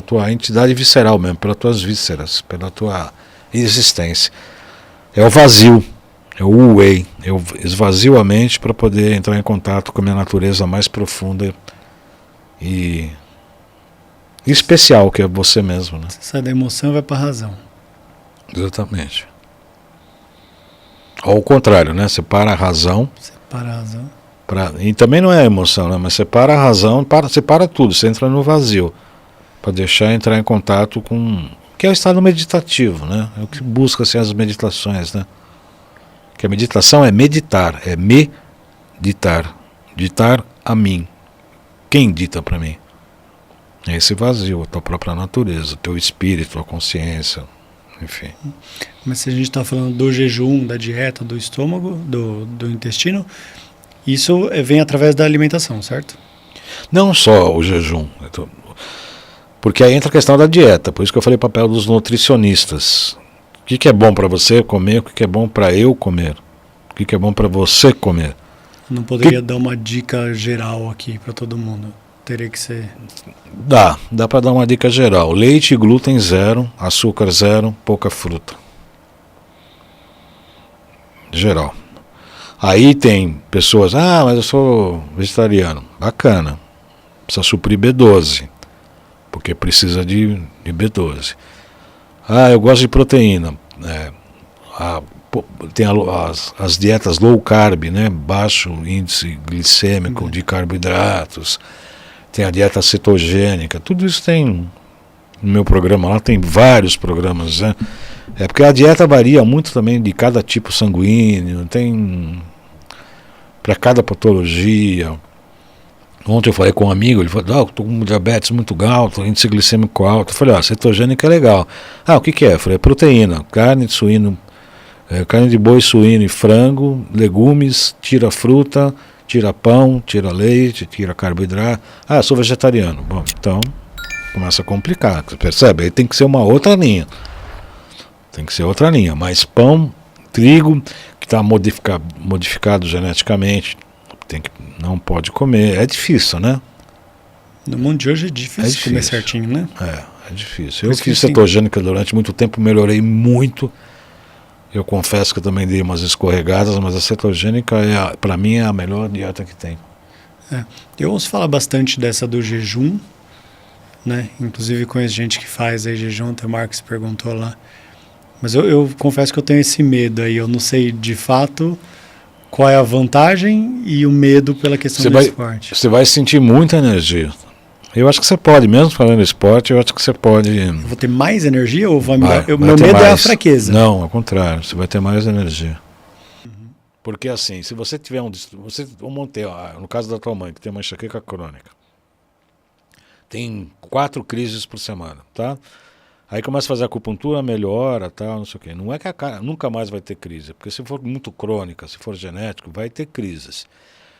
tua entidade visceral mesmo, pelas tuas vísceras, pela tua existência. É o vazio. É o Wu-Wei. Eu esvazio a mente para poder entrar em contato com a minha natureza mais profunda e especial, que é você mesmo, né? Você sai da emoção e vai para a razão. Exatamente. Ou ao contrário, né? Separa a razão. Separa a razão. E também não é emoção, né? Mas separa a razão, separa tudo, você entra no vazio. Para deixar entrar em contato com... que é o estado meditativo, né? É o que busca-se as meditações, né? Que a meditação é meditar, é meditar. Ditar a mim. Quem dita para mim? É esse vazio, a tua própria natureza, o teu espírito, a consciência, enfim. Mas se a gente está falando do jejum, da dieta, do estômago, do intestino, isso vem através da alimentação, certo? Não só o jejum, porque aí entra a questão da dieta, por isso que eu falei o papel dos nutricionistas. O que é bom para você comer, o que é bom para eu comer, o que é bom para você comer. Não poderia dar uma dica geral aqui para todo mundo. Teria que ser... Dá para dar uma dica geral. Leite e glúten zero, açúcar zero, pouca fruta. Geral. Aí tem pessoas, mas eu sou vegetariano. Bacana. Precisa suprir B12, porque precisa de B12. Eu gosto de proteína. Tem as dietas low carb, né? Baixo índice glicêmico de carboidratos. tem a dieta cetogênica, tudo isso tem no meu programa lá, tem vários programas, né? É porque a dieta varia muito também de cada tipo sanguíneo, tem para cada patologia. Ontem eu falei com um amigo, ele falou, estou com diabetes muito alto, índice glicêmico alto. Eu falei, cetogênica é legal. O que é? Eu falei, proteína, carne de suíno, carne de boi, suíno e frango, legumes, tira fruta, tira pão, tira leite, tira carboidrato. Sou vegetariano. Bom, então começa a complicar, você percebe? Aí tem que ser uma outra linha. Tem que ser outra linha, mas pão, trigo, que está modificado geneticamente, não pode comer. É difícil, né? No mundo de hoje é difícil comer certinho, né? É difícil. Eu fiz cetogênica durante muito tempo, melhorei muito. Eu confesso que eu também dei umas escorregadas, mas a cetogênica, para mim, é a melhor dieta que tem. Eu ouço falar bastante dessa do jejum, né? Inclusive conheço gente que faz aí jejum, até o Marcos perguntou lá. Mas eu confesso que eu tenho esse medo aí, eu não sei de fato qual é a vantagem e o medo pela questão do esporte. Você vai sentir muita energia. Eu acho que você pode, mesmo falando esporte, eu acho que você pode... Eu vou ter mais energia ou vai me dar... Meu medo é a fraqueza. Não, ao contrário, você vai ter mais energia. Porque assim, se você tiver vamos ter, no caso da tua mãe, que tem uma enxaqueca crônica, tem 4 crises por semana, tá? Aí começa a fazer acupuntura, melhora, tal, não sei o quê. Não é que a cara nunca mais vai ter crise, porque se for muito crônica, se for genético, vai ter crises.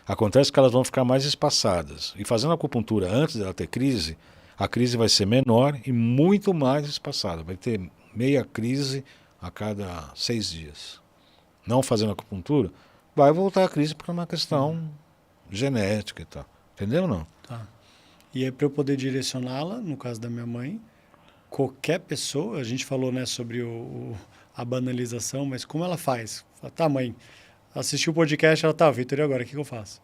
Acontece que elas vão ficar mais espaçadas. E fazendo acupuntura antes dela ter crise, a crise vai ser menor e muito mais espaçada. Vai ter meia crise a cada 6 dias. Não fazendo acupuntura, vai voltar a crise por uma questão genética e tal. Entendeu ou não? Tá. E aí, para eu poder direcioná-la, no caso da minha mãe, qualquer pessoa, a gente falou, né, sobre a banalização, mas como ela faz? Fala, tá, mãe, assistiu o podcast, ela tá, Vitor, e agora, o que eu faço?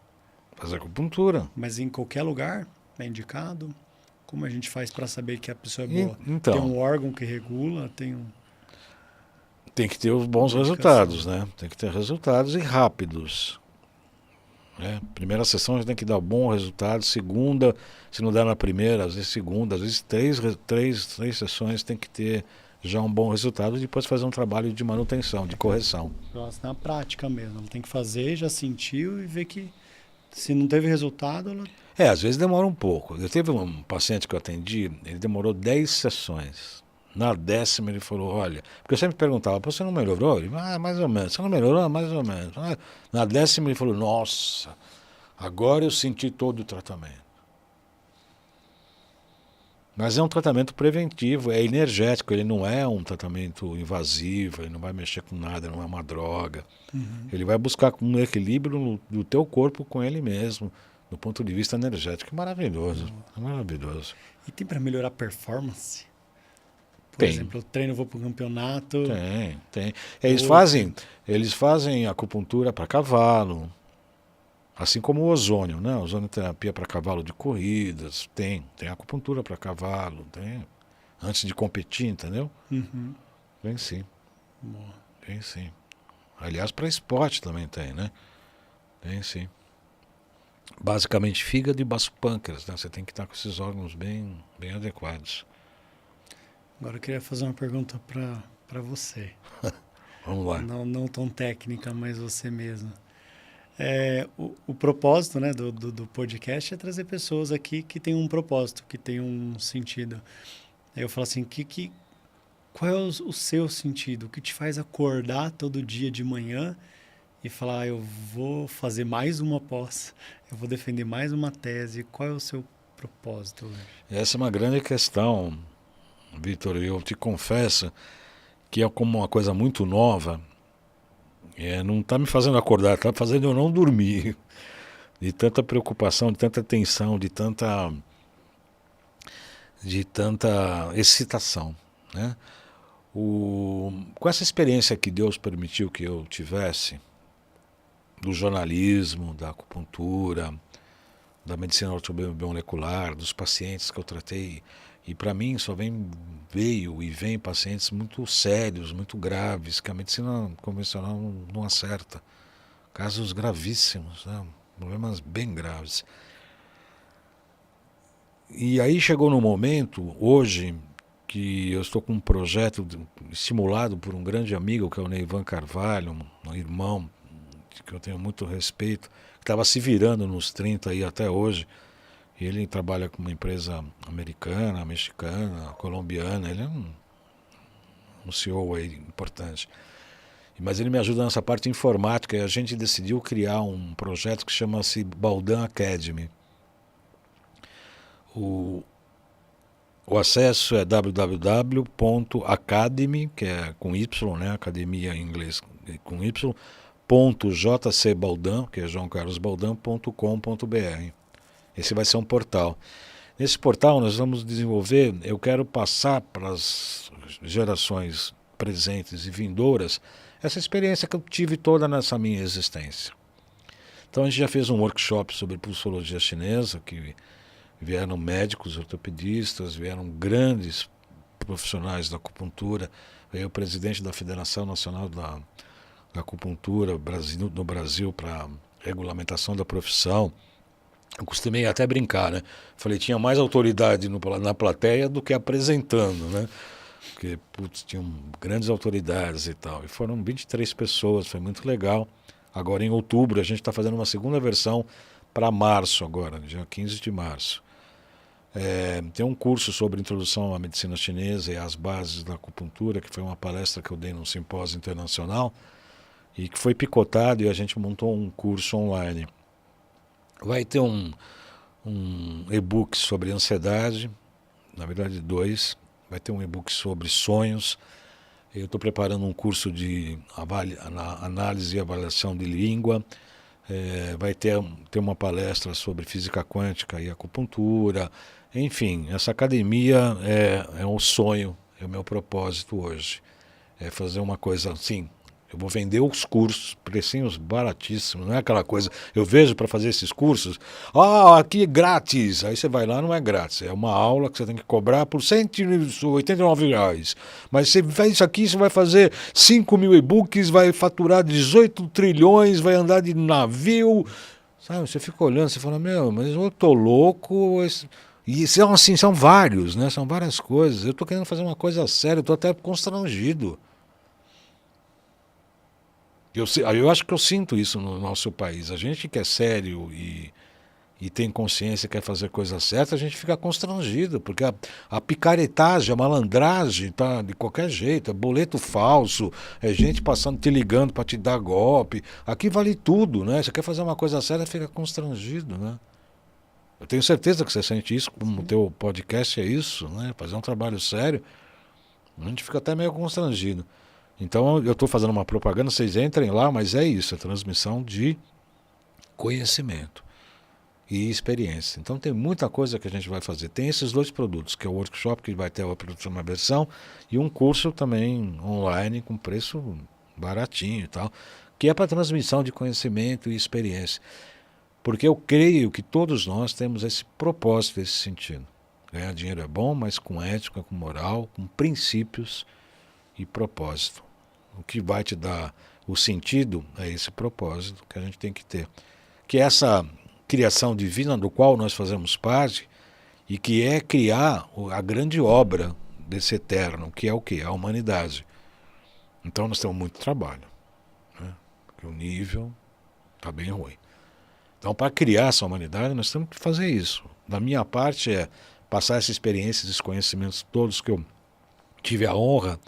Fazer acupuntura. Mas em qualquer lugar é indicado? Como a gente faz para saber que a pessoa é boa? Então, tem um órgão que regula, tem que ter os bons resultados, né? Tem que ter resultados e rápidos. Primeira sessão a gente tem que dar bom resultado, segunda, se não der na primeira, às vezes segunda, às vezes três sessões tem que ter já um bom resultado e depois fazer um trabalho de manutenção, de correção. Nossa, na prática mesmo, tem que fazer, já sentiu e ver que se não teve resultado... Às vezes demora um pouco. Eu teve um paciente que eu atendi, ele demorou 10 sessões. Na 10ª ele falou, olha, porque eu sempre perguntava, você não melhorou? Ele, mais ou menos. Você não melhorou? Mais ou menos. Na 10ª ele falou, nossa, agora eu senti todo o tratamento. Mas é um tratamento preventivo, é energético, ele não é um tratamento invasivo, ele não vai mexer com nada, não é uma droga. Ele vai buscar um equilíbrio do teu corpo com ele mesmo, do ponto de vista energético. É maravilhoso, é maravilhoso. E tem para melhorar a performance? Por exemplo, eu treino, vou para o campeonato. Tem. Eles fazem acupuntura para cavalo, assim como o ozônio, né? Ozonioterapia para cavalo de corridas, tem acupuntura para cavalo, tem. Antes de competir, entendeu? Tem sim. Boa. Tem sim. Aliás, para esporte também tem, né? Tem sim. Basicamente fígado e baço pâncreas, né? Você tem que estar com esses órgãos bem adequados. Agora eu queria fazer uma pergunta para você. Vamos lá. Não tão técnica, mas você mesmo. O propósito, né, do podcast é trazer pessoas aqui que têm um propósito, que têm um sentido. Aí eu falo assim, qual é o seu sentido? O que te faz acordar todo dia de manhã e falar, eu vou fazer mais uma pós, eu vou defender mais uma tese. Qual é o seu propósito hoje? Essa é uma grande questão, Vitor, eu te confesso que é como uma coisa muito nova, não está me fazendo acordar, está fazendo eu não dormir, de tanta preocupação, de tanta tensão, de tanta excitação, né? Com essa experiência que Deus permitiu que eu tivesse, do jornalismo, da acupuntura, da medicina ortomolecular, dos pacientes que eu tratei, e para mim só veio e vem pacientes muito sérios, muito graves, que a medicina convencional não acerta. Casos gravíssimos, né? Problemas bem graves. E aí chegou no momento, hoje, que eu estou com um projeto estimulado por um grande amigo, que é o Neivan Carvalho, um irmão que eu tenho muito respeito, que estava se virando nos 30 aí até hoje. E ele trabalha com uma empresa americana, mexicana, colombiana, ele é um CEO aí importante. Mas ele me ajuda nessa parte informática e a gente decidiu criar um projeto que chama-se Baldan Academy. O acesso é www.academy, que é com Y, né? Academia em inglês com Y, .jcbaldan, que é joaocarlosbaldan.com.br. Esse vai ser um portal. Nesse portal nós vamos desenvolver, eu quero passar para as gerações presentes e vindouras essa experiência que eu tive toda nessa minha existência. Então a gente já fez um workshop sobre pulsologia chinesa, que vieram médicos, ortopedistas, vieram grandes profissionais da acupuntura, veio o presidente da Federação Nacional da Acupuntura no Brasil para regulamentação da profissão. Eu costumei até brincar, né? Falei, tinha mais autoridade na plateia do que apresentando, né? Porque, putz, tinham grandes autoridades e tal. E foram 23 pessoas, foi muito legal. Agora, em outubro, a gente está fazendo uma segunda versão para março agora, dia 15 de março. Tem um curso sobre introdução à medicina chinesa e as bases da acupuntura, que foi uma palestra que eu dei num simpósio internacional e que foi picotado e a gente montou um curso online. Vai ter um e-book sobre ansiedade, na verdade 2. Vai ter um e-book sobre sonhos. Eu estou preparando um curso de análise e avaliação de língua. Vai ter uma palestra sobre física quântica e acupuntura. Enfim, essa academia é um sonho, é o meu propósito hoje. É fazer uma coisa assim. Eu vou vender os cursos, precinhos baratíssimos, não é aquela coisa. Eu vejo para fazer esses cursos, aqui é grátis. Aí você vai lá, não é grátis, é uma aula que você tem que cobrar por R$189. Mas você faz isso aqui, você vai fazer 5.000 e-books, vai faturar 18 trilhões, vai andar de navio. Sabe, você fica olhando, você fala, mas eu tô louco. E são assim, são vários, né? São várias coisas. Eu tô querendo fazer uma coisa séria, eu tô até constrangido. Eu acho que eu sinto isso no nosso país. A gente que é sério e tem consciência, quer fazer coisa certa, a gente fica constrangido, porque a picaretagem, a malandragem tá de qualquer jeito, é boleto falso, é gente passando, te ligando para te dar golpe. Aqui vale tudo, né? Você quer fazer uma coisa séria, fica constrangido, né? Eu tenho certeza que você sente isso, como o teu podcast é isso, né? Fazer um trabalho sério, a gente fica até meio constrangido. Então eu estou fazendo uma propaganda, vocês entrem lá, mas é isso, é transmissão de conhecimento e experiência. Então tem muita coisa que a gente vai fazer. Tem esses 2 produtos, que é o workshop, que vai ter a próxima versão, e um curso também online com preço baratinho e tal, que é para transmissão de conhecimento e experiência. Porque eu creio que todos nós temos esse propósito, esse sentido. Ganhar dinheiro é bom, mas com ética, com moral, com princípios e propósito. O que vai te dar o sentido é esse propósito que a gente tem que ter. Que é essa criação divina do qual nós fazemos parte e que é criar a grande obra desse eterno, que é o quê? A humanidade. Então nós temos muito trabalho, né? Porque o nível está bem ruim. Então, para criar essa humanidade, nós temos que fazer isso. Da minha parte é passar essa experiência, esses conhecimentos todos que eu tive a honra,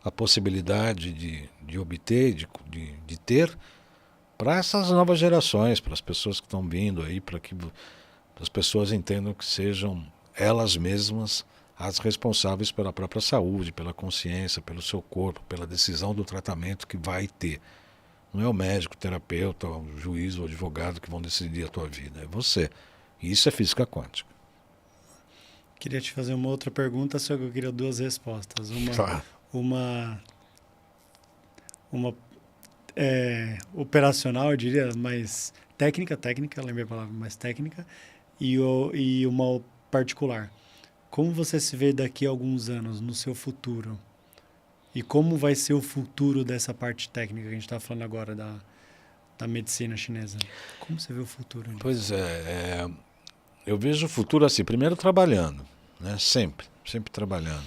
a possibilidade de obter, de ter, para essas novas gerações, para as pessoas que estão vindo aí, para que as pessoas entendam que sejam elas mesmas as responsáveis pela própria saúde, pela consciência, pelo seu corpo, pela decisão do tratamento que vai ter. Não é o médico, o terapeuta, o juiz ou o advogado que vão decidir a tua vida, é você. E isso é física quântica. Queria te fazer uma outra pergunta, só que eu queria 2 respostas. Uma operacional, eu diria, mais técnica, lembrei a palavra, mais técnica, e uma particular. Como você se vê daqui a alguns anos, no seu futuro? E como vai ser o futuro dessa parte técnica que a gente está falando agora da medicina chinesa? Como você vê o futuro? Pois Eu vejo o futuro assim, primeiro trabalhando, né? Sempre trabalhando.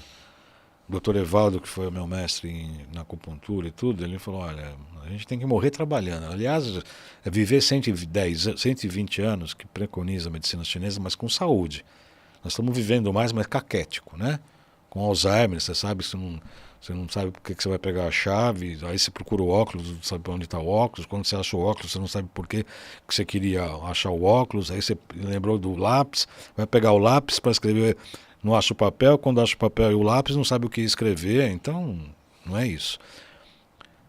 O doutor Evaldo, que foi o meu mestre na acupuntura e tudo, ele falou, olha, a gente tem que morrer trabalhando. Aliás, é viver 120 anos, que preconiza a medicina chinesa, mas com saúde. Nós estamos vivendo mais, mas caquético, né? Com Alzheimer, você sabe que você não sabe por que você vai pegar a chave, aí você procura o óculos, não sabe onde está o óculos, quando você acha o óculos, você não sabe por que você queria achar o óculos, aí você lembrou do lápis, vai pegar o lápis para escrever, não acha o papel, quando acha o papel e o lápis não sabe o que escrever, então não é isso.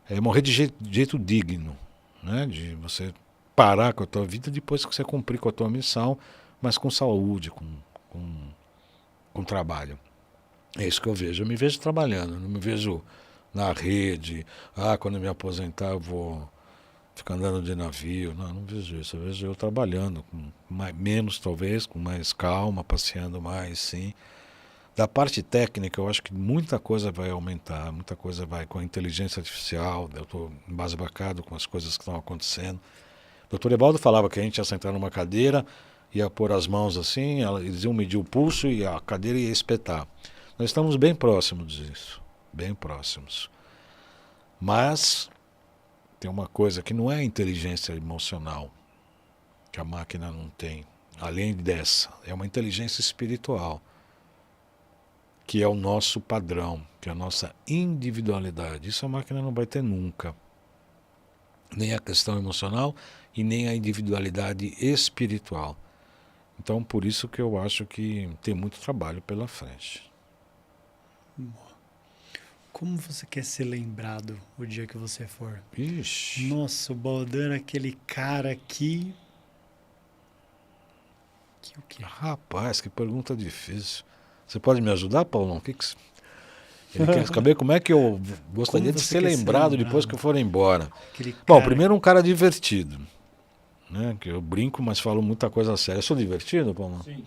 É morrer de jeito digno, né? De você parar com a tua vida depois que você cumprir com a tua missão, mas com saúde, com trabalho. É isso que eu vejo. Eu me vejo trabalhando, não me vejo na rede. Quando eu me aposentar eu vou ficar andando de navio. Não vejo isso. Eu vejo eu trabalhando, menos talvez, com mais calma, passeando mais, sim. Da parte técnica, eu acho que muita coisa vai aumentar, muita coisa vai com a inteligência artificial. Eu estou embasbacado com as coisas que estão acontecendo. O doutor Evaldo falava que a gente ia sentar numa cadeira, ia pôr as mãos assim, eles iam medir o pulso e a cadeira ia espetar. Nós estamos bem próximos disso, bem próximos. Mas tem uma coisa que não é a inteligência emocional, que a máquina não tem, além dessa, é uma inteligência espiritual, que é o nosso padrão, que é a nossa individualidade. Isso a máquina não vai ter nunca. Nem a questão emocional e nem a individualidade espiritual. Então, por isso que eu acho que tem muito trabalho pela frente. Como você quer ser lembrado o dia que você for? Ixi. Nossa, o Baldan é aquele cara que o quê? Rapaz, que pergunta difícil. Você pode me ajudar, Paulão? O que que... Ele quer saber como é que eu gostaria de ser lembrado depois que eu for embora. Bom, primeiro um cara divertido. Né? Que eu brinco, mas falo muita coisa séria. Eu sou divertido, Paulão? Sim.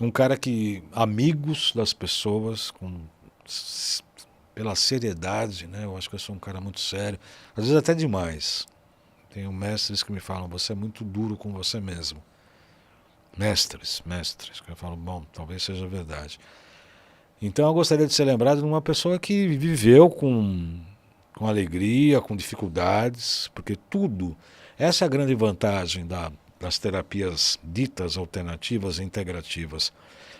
Um cara que... Amigos das pessoas, pela seriedade, né? Eu acho que eu sou um cara muito sério. Às vezes até demais. Tenho mestres que me falam, você é muito duro com você mesmo. Mestres, que eu falo, bom, talvez seja verdade. Então eu gostaria de ser lembrado de uma pessoa que viveu com alegria, com dificuldades, porque tudo, essa é a grande vantagem das terapias ditas alternativas e integrativas.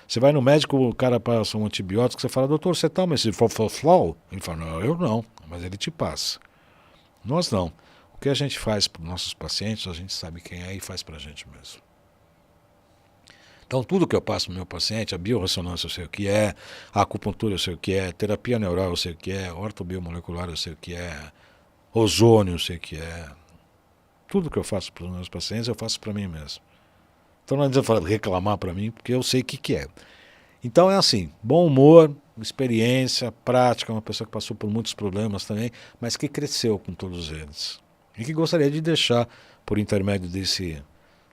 Você vai no médico, o cara passa um antibiótico, você fala, doutor, você toma esse Fofoflol? Ele fala, não, eu não, mas ele te passa. Nós não. O que a gente faz para os nossos pacientes, a gente sabe quem é e faz para a gente mesmo. Então, tudo que eu passo para o meu paciente, a biorressonância eu sei o que é, a acupuntura eu sei o que é, terapia neural eu sei o que é, ortobiomolecular eu sei o que é, ozônio eu sei o que é. Tudo que eu faço para os meus pacientes, eu faço para mim mesmo. Então, não adianta reclamar para mim, porque eu sei o que é. Então, é assim, bom humor, experiência, prática, uma pessoa que passou por muitos problemas também, mas que cresceu com todos eles. E que gostaria de deixar, por intermédio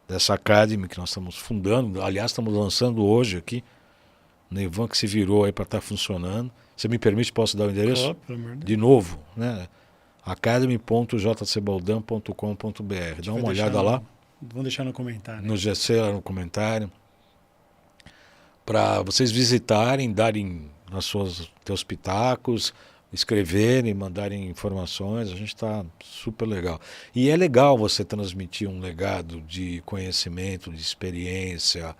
dessa Academy que nós estamos fundando, aliás, estamos lançando hoje aqui, no Ivan que se virou aí para estar funcionando. Você me permite, posso dar o endereço? De novo, né? academy.jcbaldan.com.br. Dá uma olhada lá. Vamos deixar no comentário. No GC, lá no comentário. Para vocês visitarem, darem teus pitacos, escreverem, mandarem informações, a gente está super legal. E é legal você transmitir um legado de conhecimento, de experiência.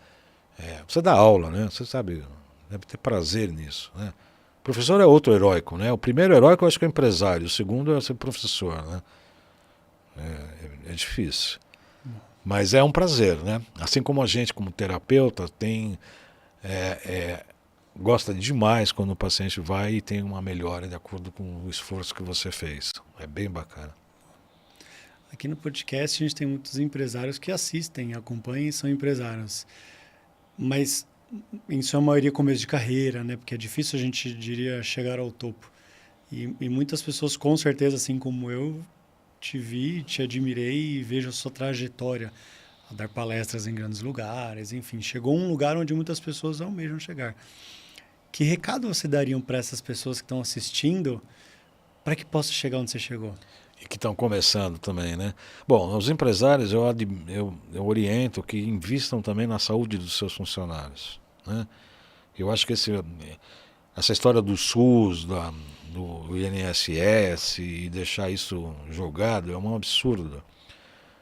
Você dá aula, né? Você sabe, deve ter prazer nisso, né? O professor é outro heróico, né? O primeiro heróico eu acho que é o empresário, o segundo é ser professor, né? É difícil. Mas é um prazer, né? Assim como a gente, como terapeuta, gosta demais quando o paciente vai e tem uma melhora de acordo com o esforço que você fez. É bem bacana. Aqui no podcast a gente tem muitos empresários que assistem, acompanham e são empresários. Mas em sua maioria começo de carreira, né? Porque é difícil a gente, diria, chegar ao topo. E muitas pessoas, com certeza, assim como eu, te vi, te admirei e vejo a sua trajetória a dar palestras em grandes lugares, enfim, chegou a um lugar onde muitas pessoas almejam chegar. Que recado você daria para essas pessoas que estão assistindo para que possa chegar onde você chegou? e que estão começando também, né? Bom, os empresários eu oriento que invistam também na saúde dos seus funcionários, né? Eu acho que essa história do SUS, do INSS e deixar isso jogado é um absurdo.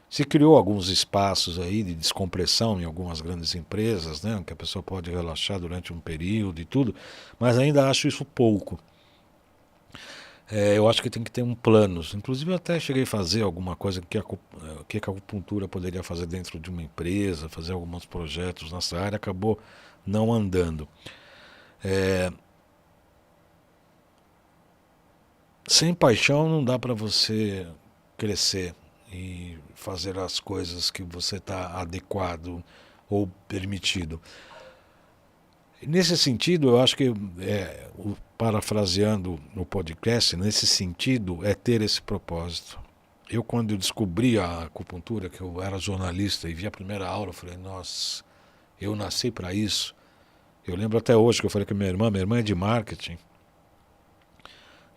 Se criou alguns espaços aí de descompressão em algumas grandes empresas, né, que a pessoa pode relaxar durante um período e tudo, mas ainda acho isso pouco. Eu acho que tem que ter um plano. Inclusive eu até cheguei a fazer alguma coisa que a acupuntura poderia fazer dentro de uma empresa, fazer alguns projetos nessa área, acabou não andando. Sem paixão não dá para você crescer e fazer as coisas que você está adequado ou permitido. Nesse sentido, eu acho que, parafraseando o podcast, nesse sentido é ter esse propósito. Quando eu descobri a acupuntura, que eu era jornalista e vi a primeira aula, eu falei, nossa, eu nasci para isso. Eu lembro até hoje que eu falei com minha irmã é de marketing,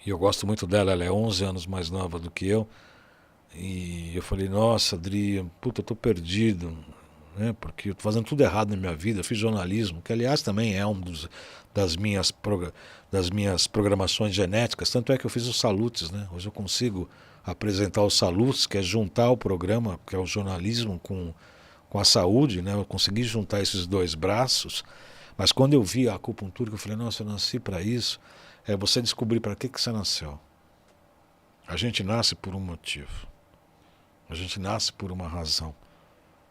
e eu gosto muito dela, ela é 11 anos mais nova do que eu, e eu falei, nossa, Adri, puta, eu tô perdido, né? Porque eu tô fazendo tudo errado na minha vida. Eu fiz jornalismo, que aliás também é das minhas programações genéticas, tanto é que eu fiz os Salutes, né? Hoje eu consigo apresentar os Salutes, que é juntar o programa, que é o jornalismo com a saúde, né? Eu consegui juntar esses dois braços, mas quando eu vi a acupuntura, eu falei, nossa, eu nasci para isso. É você descobrir para que você nasceu. A gente nasce por um motivo. A gente nasce por uma razão.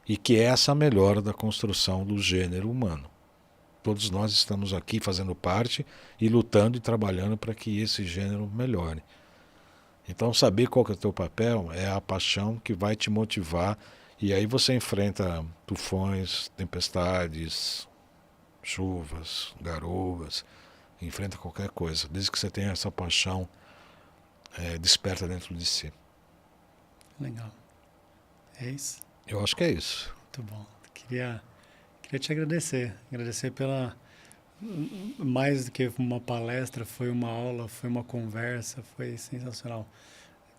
E que é essa a melhora da construção do gênero humano. Todos nós estamos aqui fazendo parte e lutando e trabalhando para que esse gênero melhore. Então saber qual que é o teu papel é a paixão que vai te motivar, e aí você enfrenta tufões, tempestades, chuvas, garoas, enfrenta qualquer coisa, desde que você tenha essa paixão desperta dentro de si. Legal. É isso? Eu acho que é isso. Muito bom. Queria te agradecer pela, mais do que uma palestra, foi uma aula, foi uma conversa, foi sensacional.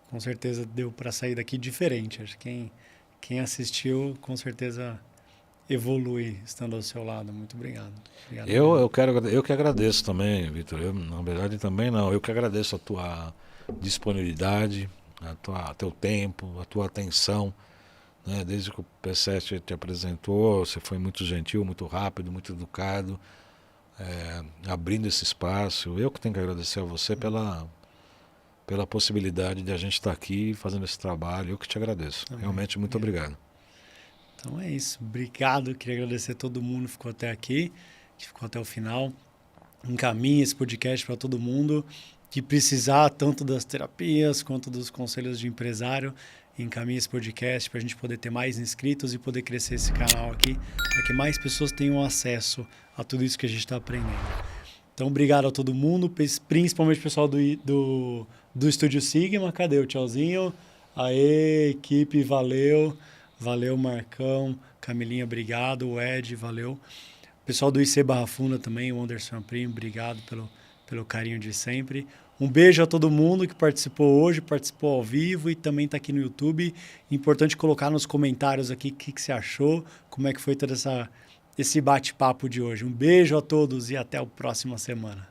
Com certeza deu para sair daqui diferente. Acho que quem assistiu, com certeza evolui estando ao seu lado. Muito obrigado. Eu que agradeço também, Vitor. Na verdade também não. Eu que agradeço a tua disponibilidade, teu tempo, a tua atenção. Né? Desde que o P7 te apresentou, você foi muito gentil, muito rápido, muito educado, abrindo esse espaço. Eu que tenho que agradecer a você pela possibilidade de a gente estar aqui fazendo esse trabalho. Eu que te agradeço. Também. Realmente, muito obrigado. Então é isso. Obrigado. Queria agradecer a todo mundo que ficou até aqui, que ficou até o final. Encaminhe esse podcast para todo mundo que precisar tanto das terapias quanto dos conselhos de empresário. Encaminhe esse podcast para a gente poder ter mais inscritos e poder crescer esse canal aqui, para que mais pessoas tenham acesso a tudo isso que a gente está aprendendo. Então, obrigado a todo mundo, principalmente o pessoal do Estúdio Sigma. Cadê o tchauzinho? Aê, equipe, valeu. Valeu, Marcão. Camilinha, obrigado. O Ed, valeu. O pessoal do IC Barra Funda também, o Anderson Primo, obrigado pelo carinho de sempre. Um beijo a todo mundo que participou hoje, participou ao vivo e também está aqui no YouTube. Importante colocar nos comentários aqui o que você achou, como é que foi todo esse bate-papo de hoje. Um beijo a todos e até a próxima semana.